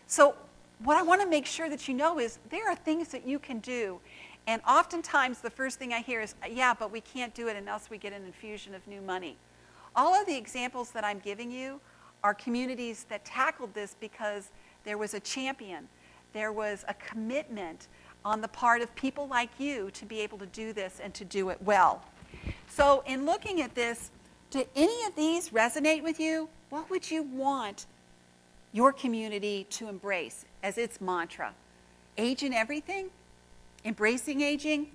So what I want to make sure that you know is there are things that you can do. And oftentimes the first thing I hear is, yeah, but we can't do it unless we get an infusion of new money. All of the examples that I'm giving you are communities that tackled this because there was a champion. There was a commitment on the part of people like you to be able to do this and to do it well. So in looking at this, do any of these resonate with you? What would you want your community to embrace as its mantra? Age in everything? Embracing aging?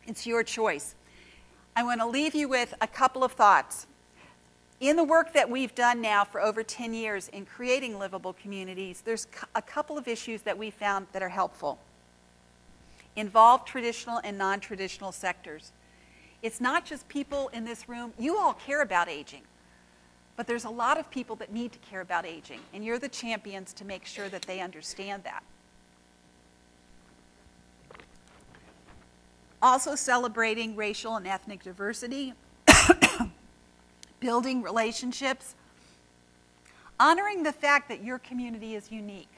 It's your choice. I want to leave you with a couple of thoughts. In the work that we've done now for over 10 years in creating livable communities, there's a couple of issues that we found that are helpful. Involve traditional and non-traditional sectors. It's not just people in this room. You all care about aging, but there's a lot of people that need to care about aging, and you're the champions to make sure that they understand that. Also celebrating racial and ethnic diversity, building relationships, honoring the fact that your community is unique,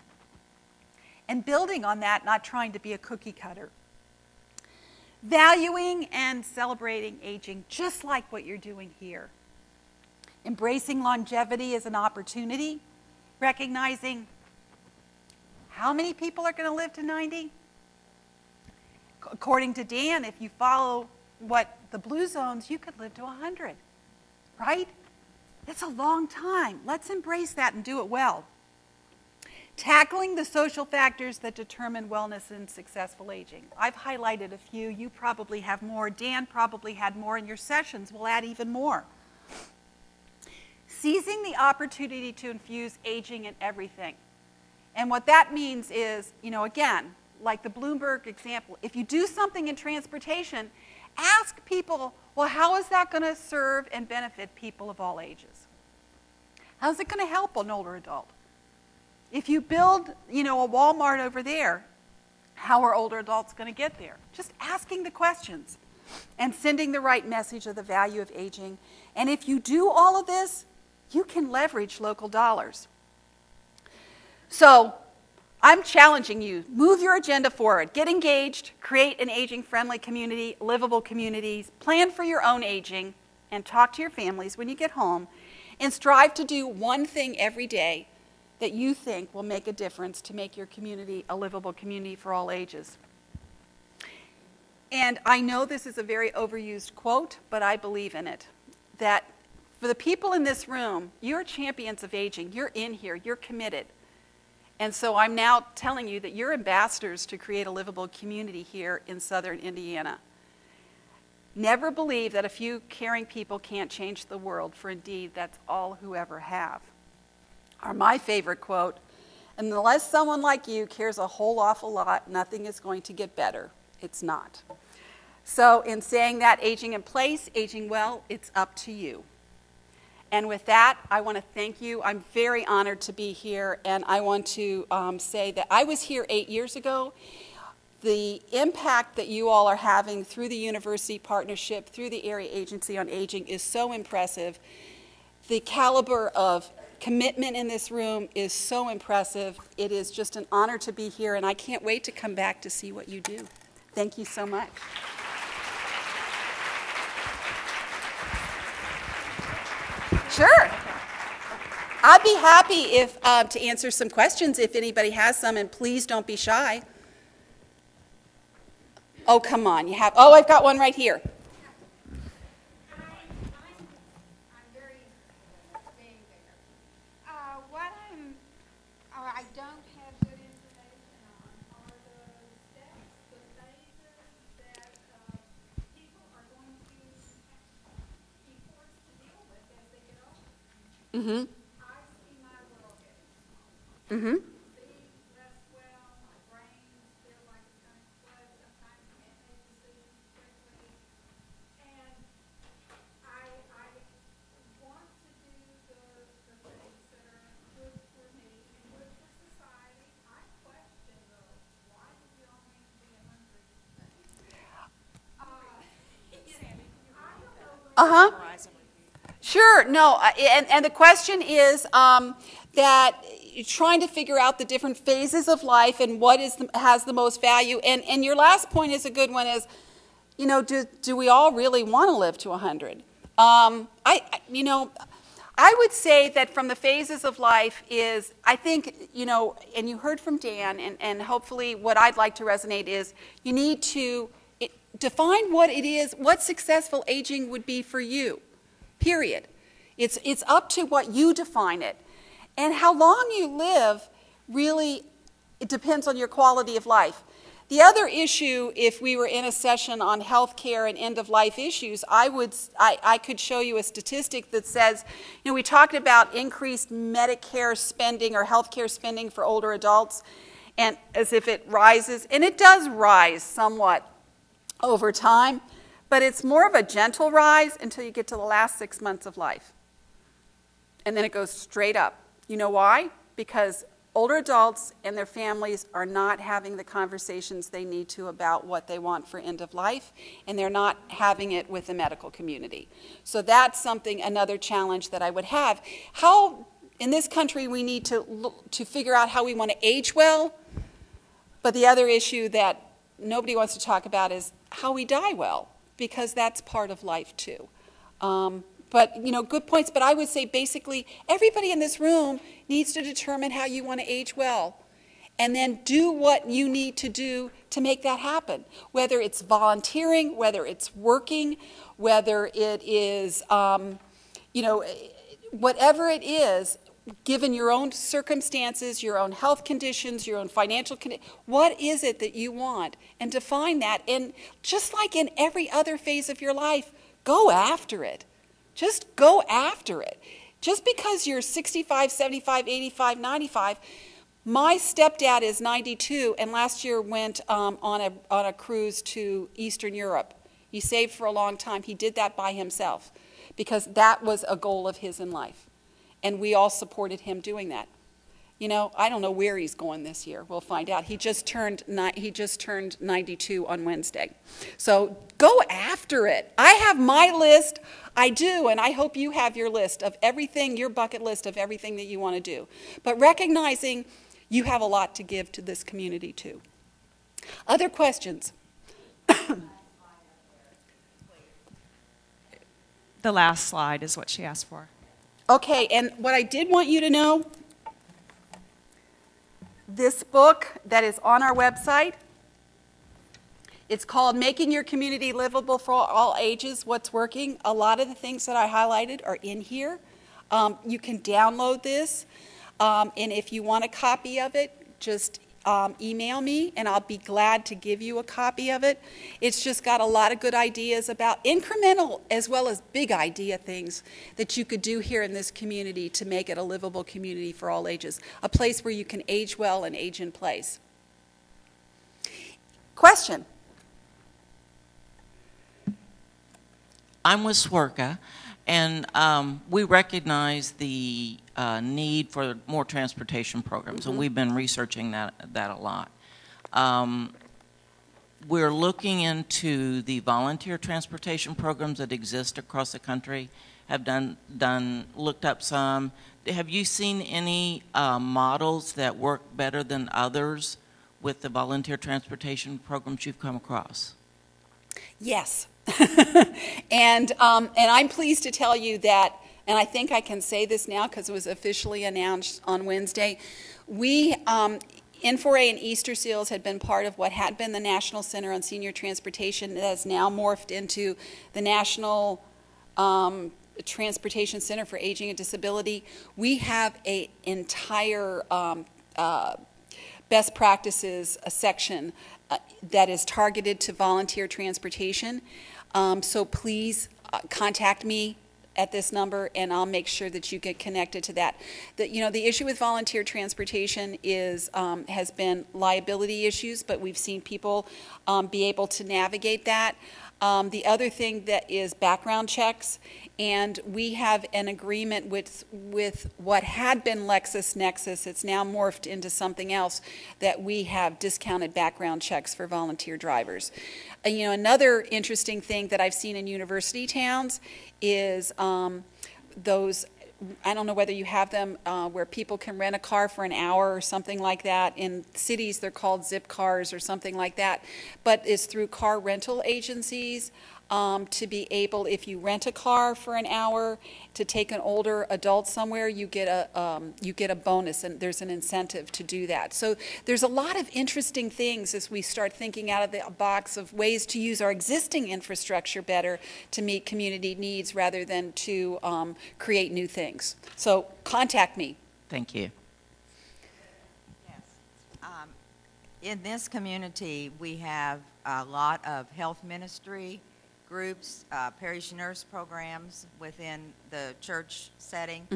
and building on that, not trying to be a cookie cutter. Valuing and celebrating aging, just like what you're doing here. Embracing longevity as an opportunity, recognizing how many people are going to live to 90? According to Dan, if you follow what the blue zones, you could live to 100, right? That's a long time. Let's embrace that and do it well. Tackling the social factors that determine wellness and successful aging. I've highlighted a few. You probably have more. Dan probably had more in your sessions. We'll add even more. Seizing the opportunity to infuse aging in everything. And what that means is, again, like the Bloomberg example, if you do something in transportation, ask people, well, how is that going to serve and benefit people of all ages? How's it going to help an older adult? If you build, a Walmart over there, how are older adults going to get there? Just asking the questions and sending the right message of the value of aging. And if you do all of this, you can leverage local dollars. So I'm challenging you, move your agenda forward. Get engaged, create an aging-friendly community, livable communities, plan for your own aging, and talk to your families when you get home, and strive to do one thing every day that you think will make a difference to make your community a livable community for all ages. And I know this is a very overused quote, but I believe in it, that for the people in this room, you're champions of aging. You're in here. You're committed. And so I'm now telling you that you're ambassadors to create a livable community here in southern Indiana. Never believe that a few caring people can't change the world, for indeed that's all who ever have. Are my favorite quote. And unless someone like you cares a whole awful lot, nothing is going to get better. It's not. So in saying that, aging in place, aging well, it's up to you. And with that, I want to thank you. I'm very honored to be here, and I want to say that I was here 8 years ago. The impact that you all are having through the university partnership, through the Area Agency on Aging is so impressive. The caliber of commitment in this room is so impressive. It is just an honor to be here, and I can't wait to come back to see what you do. Thank you so much. Sure. I'd be happy if to answer some questions if anybody has some, and please don't be shy. Oh, come on. Oh, I've got one right here. I don't have good information on are the steps, the phases that people are going to be forced to deal with as they get older. Mm-hmm. I see my world getting smaller. Mm-hmm. See less well, my brain feels like it's going to explode. Sometimes I can't make decisions quickly. And I want to do the things that are good for me and good for society. I question though, why do we all need to be 100 today? I don't know. Uh-huh. Sure. No, and the question is that you're trying to figure out the different phases of life and what has the most value. And your last point is a good one is, do we all really want to live to 100? I would say that from the phases of life is, I think, and you heard from Dan, and hopefully what I'd like to resonate is you need to define what it is, what successful aging would be for you, period. It's up to what you define it. And how long you live, really, it depends on your quality of life. The other issue, if we were in a session on health care and end-of-life issues, I could show you a statistic that says, we talked about increased Medicare spending or health care spending for older adults, and as if it rises, and it does rise somewhat over time, but it's more of a gentle rise until you get to the last 6 months of life. And then it goes straight up. You know why? Because older adults and their families are not having the conversations they need to about what they want for end of life, and they're not having it with the medical community. So that's another challenge that I would have. How, in this country, we need to figure out how we want to age well, but the other issue that nobody wants to talk about is how we die well, because that's part of life too. But, good points. But I would say basically everybody in this room needs to determine how you want to age well and then do what you need to do to make that happen, whether it's volunteering, whether it's working, whether it is, whatever it is, given your own circumstances, your own health conditions, your own financial conditions, what is it that you want? And define that. And just like in every other phase of your life, go after it. Just go after it. Just because you're 65, 75, 85, 95, My stepdad is 92 and last year went on a cruise to Eastern Europe. He saved for a long time. He did that by himself because that was a goal of his in life. And we all supported him doing that. You know, I don't know where he's going this year. We'll find out. He just turned 92 on Wednesday. So go after it. I have my list. I do, and I hope you have your list of everything, your bucket list of everything that you want to do. But recognizing you have a lot to give to this community too. Other questions? The last slide is what she asked for. Okay, and what I did want you to know, this book that is on our website, it's called Making Your Community Livable for All Ages, What's Working. A lot of the things that I highlighted are in here. You can download this, and if you want a copy of it, just email me, and I'll be glad to give you a copy of it. It's just got a lot of good ideas about incremental as well as big idea things that you could do here in this community to make it a livable community for all ages, a place where you can age well and age in place. Question? I'm with SWRCA, and we recognize the need for more transportation programs, and we've been researching that a lot. We're looking into the volunteer transportation programs that exist across the country. Have looked up some. Have you seen any models that work better than others with the volunteer transportation programs you've come across? Yes. And I'm pleased to tell you that, and I think I can say this now because it was officially announced on Wednesday, we, N4A and Easter Seals had been part of what had been the National Center on Senior Transportation that has now morphed into the National Transportation Center for Aging and Disability. We have an entire best practices section that is targeted to volunteer transportation. So please contact me at this number, and I'll make sure that you get connected to that. The issue with volunteer transportation is has been liability issues, but we've seen people be able to navigate that. The other thing that is background checks, and we have an agreement with what had been LexisNexis. It's now morphed into something else, that we have discounted background checks for volunteer drivers. Another interesting thing that I've seen in university towns is those, I don't know whether you have them, where people can rent a car for an hour or something like that. In cities, they're called zip cars or something like that. But it's through car rental agencies to be able, if you rent a car for an hour to take an older adult somewhere, you get a bonus, and there's an incentive to do that. So there's a lot of interesting things as we start thinking out of the box of ways to use our existing infrastructure better to meet community needs rather than to create new things. So contact me. Thank you. Yes. In this community, we have a lot of health ministry groups, parish nurse programs within the church setting,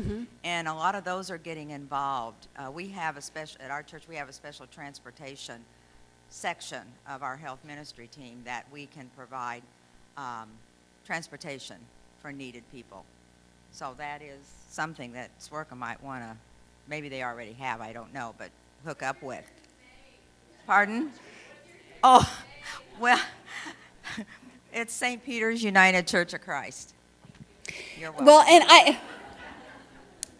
and a lot of those are getting involved. We have at our church, we have a special transportation section of our health ministry team that we can provide transportation for needed people. So that is something that SWRCA might want to, maybe they already have, I don't know, but hook up with. Pardon? Oh, well, it's St. Peter's United Church of Christ. You're welcome. Well, and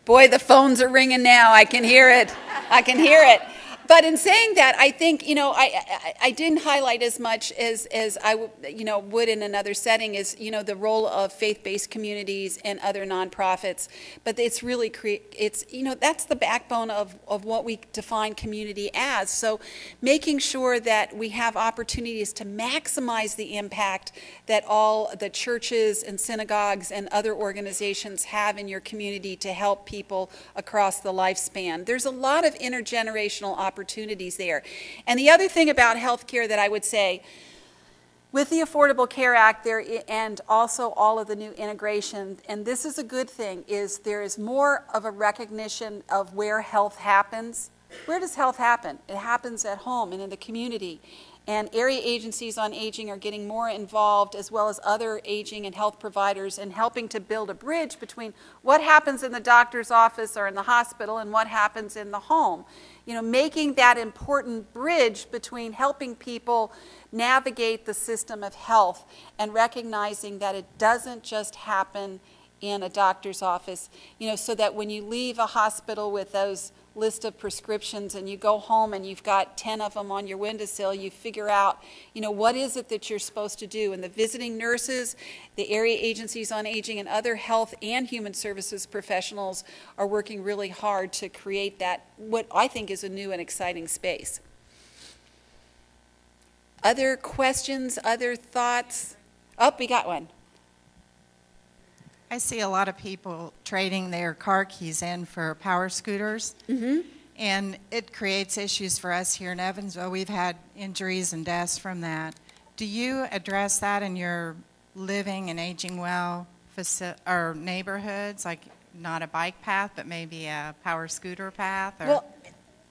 boy, the phones are ringing now. I can hear it. I can hear it. But in saying that, I think, I didn't highlight as much as I would in another setting is, the role of faith-based communities and other nonprofits. But it's really, that's the backbone of what we define community as. So making sure that we have opportunities to maximize the impact that all the churches and synagogues and other organizations have in your community to help people across the lifespan. There's a lot of intergenerational opportunities there. And the other thing about healthcare that I would say, with the Affordable Care Act there, and also all of the new integration, and this is a good thing, is there is more of a recognition of where health happens Where does health happen? It happens at home and in the community. And area agencies on aging are getting more involved, as well as other aging and health providers, in helping to build a bridge between what happens in the doctor's office or in the hospital and what happens in the home. You know, making that important bridge between helping people navigate the system of health and recognizing that it doesn't just happen in a doctor's office, you know, so that when you leave a hospital with those list of prescriptions and you go home and you've got 10 of them on your windowsill, you figure out, you know, what is it that you're supposed to do. And the visiting nurses, the area agencies on aging, and other health and human services professionals are working really hard to create that, what I think is a new and exciting space. Other questions, other thoughts? Oh, we got one. I see a lot of people trading their car keys in for power scooters, and it creates issues for us here in Evansville. We've had injuries and deaths from that. Do you address that in your living and aging well or neighborhoods, like not a bike path, but maybe a power scooter path? Or? Well,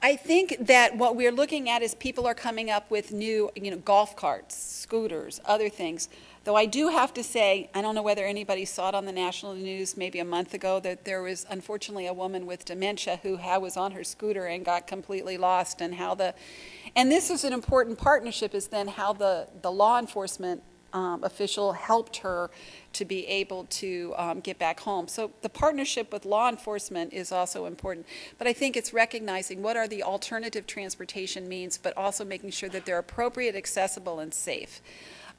I think that what we're looking at is people are coming up with new, you know, golf carts, scooters, other things. Though I do have to say, I don't know whether anybody saw it on the national news maybe a month ago, that there was unfortunately a woman with dementia who was on her scooter and got completely lost, and and this is an important partnership, is then how the law enforcement official helped her to be able to get back home. So the partnership with law enforcement is also important. But I think it's recognizing what are the alternative transportation means, but also making sure that they're appropriate, accessible, and safe.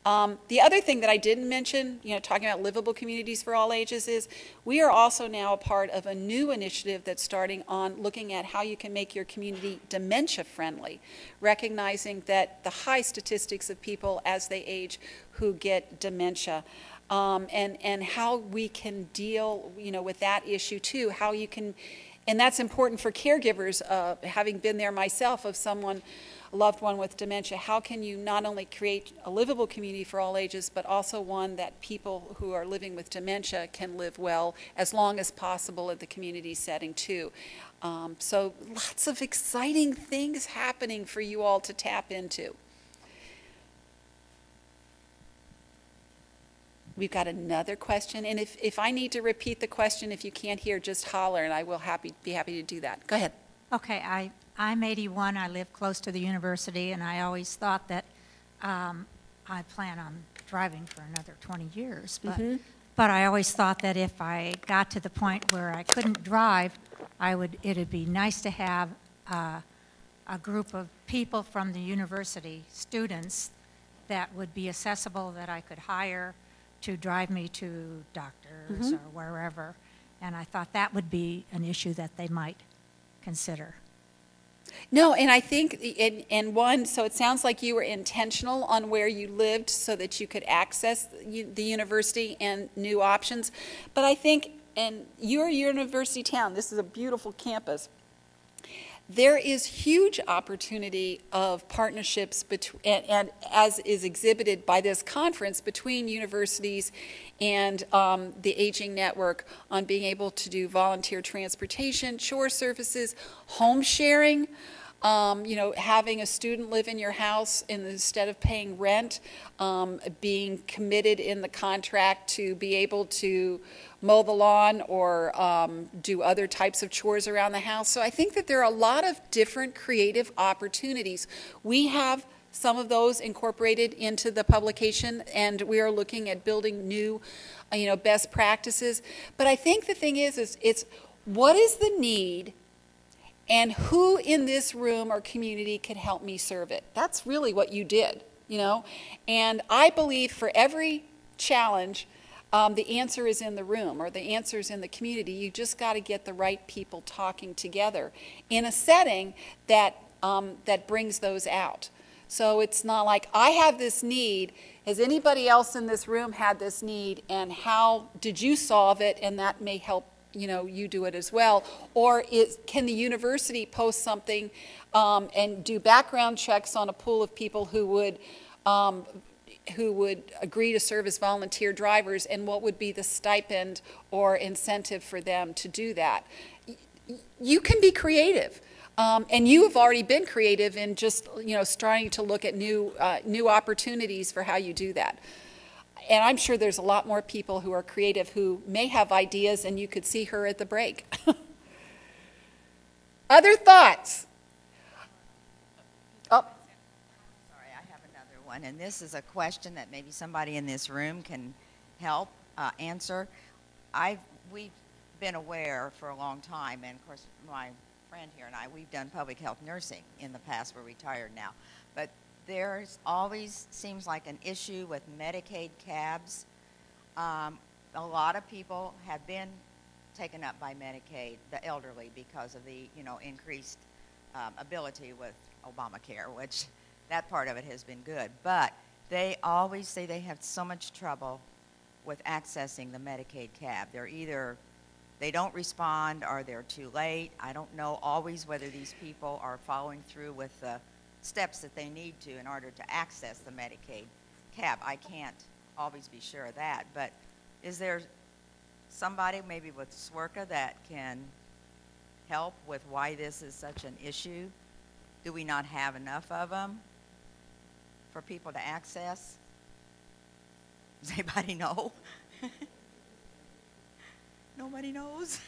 The other thing that I didn't mention, you know, talking about livable communities for all ages, is we are also now a part of a new initiative that's starting on looking at how you can make your community dementia friendly, recognizing that the high statistics of people as they age who get dementia, and how we can deal, you know, with that issue too, how you can, and that's important for caregivers, having been there myself of someone, a loved one with dementia. How can you not only create a livable community for all ages, but also one that people who are living with dementia can live well as long as possible in the community setting too. So lots of exciting things happening for you all to tap into. We've got another question, and if I need to repeat the question, if you can't hear, just holler, and I will be happy to do that. Go ahead. Okay, I'm 81. I live close to the university, and I always thought that I plan on driving for another 20 years. But I always thought that if I got to the point where I couldn't drive, it'd be nice to have a group of people from the university, students, that would be accessible, that I could hire to drive me to doctors or wherever. And I thought that would be an issue that they might consider. No, and I think, so it sounds like you were intentional on where you lived so that you could access the university and new options. But I think, and you're a university town, this is a beautiful campus. There is huge opportunity of partnerships and as is exhibited by this conference, between universities and the Aging Network on being able to do volunteer transportation, chore services, home sharing. You know, having a student live in your house instead of paying rent, being committed in the contract to be able to mow the lawn or do other types of chores around the house. So I think that there are a lot of different creative opportunities. We have some of those incorporated into the publication, and we are looking at building new, you know, best practices. But I think the thing is it's what is the need, and who in this room or community can help me serve it? That's really what you did, you know? And I believe for every challenge, the answer is in the room, or the answer is in the community. You just got to get the right people talking together in a setting that, that brings those out. So it's not like, I have this need, has anybody else in this room had this need, and how did you solve it, and that may help, you know, you do it as well. Or can the university post something and do background checks on a pool of people who would agree to serve as volunteer drivers, and what would be the stipend or incentive for them to do that? You can be creative. And you have already been creative in just, starting to look at new opportunities for how you do that. And I'm sure there's a lot more people who are creative who may have ideas, and you could see her at the break. Other thoughts? Oh. Sorry, I have another one, and this is a question that maybe somebody in this room can help answer. We've been aware for a long time, and of course my friend here and I, we've done public health nursing in the past. We're retired now, but there's always seems like an issue with Medicaid cabs. A lot of people have been taken up by Medicaid, the elderly, because of the increased ability with Obamacare, which that part of it has been good. But they always say they have so much trouble with accessing the Medicaid cab. They're either they don't respond or they're too late. I don't know always whether these people are following through with the steps that they need to in order to access the Medicaid cab. I can't always be sure of that, but is there somebody maybe with SWRCA that can help with why this is such an issue? Do we not have enough of them for people to access? Does anybody know? Nobody knows?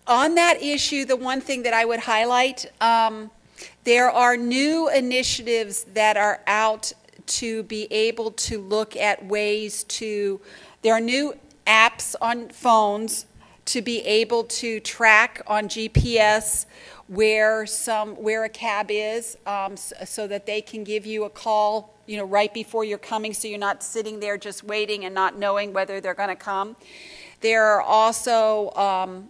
On that issue, the one thing that I would highlight, there are new initiatives that are out to be able to look at ways to, there are new apps on phones to be able to track on GPS where a cab is, so that they can give you a call, right before you're coming, so you're not sitting there just waiting and not knowing whether they're going to come. There are also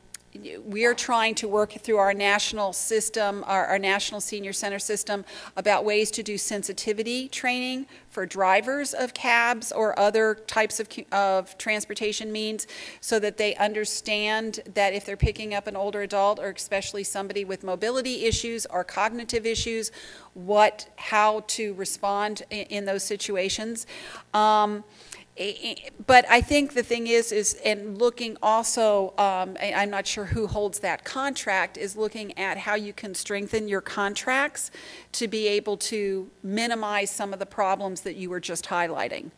we're trying to work through our national system, our national senior center system, about ways to do sensitivity training for drivers of cabs or other types of transportation means, so that they understand that if they're picking up an older adult, or especially somebody with mobility issues or cognitive issues, how to respond in those situations. But I think the thing is and looking also, I'm not sure who holds that contract, is looking at how you can strengthen your contracts to be able to minimize some of the problems that you were just highlighting.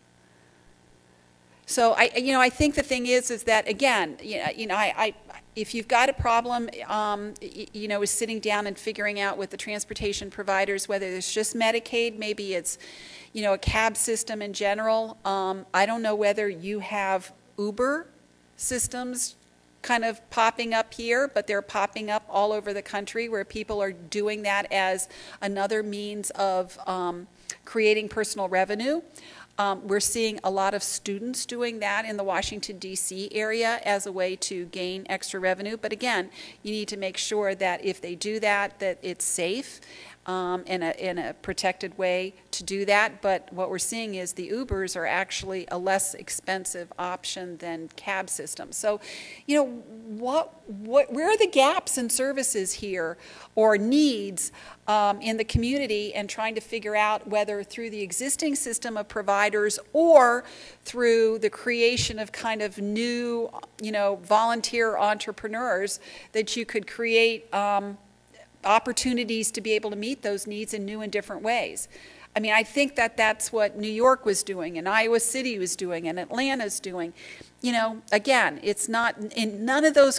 So I think the thing is that, again, if you've got a problem, is sitting down and figuring out with the transportation providers, whether it's just Medicaid, maybe it's, a cab system in general. I don't know whether you have Uber systems kind of popping up here, but they're popping up all over the country where people are doing that as another means of creating personal revenue. We're seeing a lot of students doing that in the Washington, D.C. area as a way to gain extra revenue. But again, you need to make sure that if they do that, that it's safe in a protected way to do that. But what we're seeing is the Ubers are actually a less expensive option than cab systems. So, where are the gaps in services here or needs in the community, and trying to figure out whether through the existing system of providers or through the creation of kind of new, volunteer entrepreneurs, that you could create opportunities to be able to meet those needs in new and different ways. I mean, I think that that's what New York was doing, and Iowa City was doing, and Atlanta's doing. Again, it's not in none of those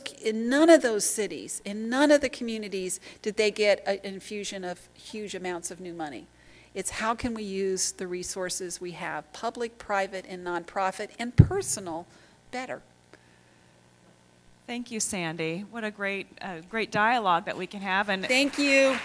cities, in none of the communities did they get an infusion of huge amounts of new money. It's how can we use the resources we have, public, private, and nonprofit, and personal, better. Thank you, Sandy. What a great dialogue that we can have. And thank you.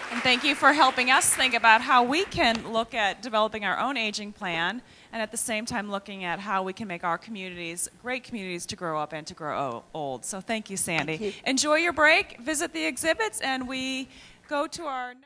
And thank you for helping us think about how we can look at developing our own aging plan, and at the same time looking at how we can make our communities great communities to grow up and to grow old. So thank you, Sandy. Thank you. Enjoy your break, visit the exhibits, and we go to our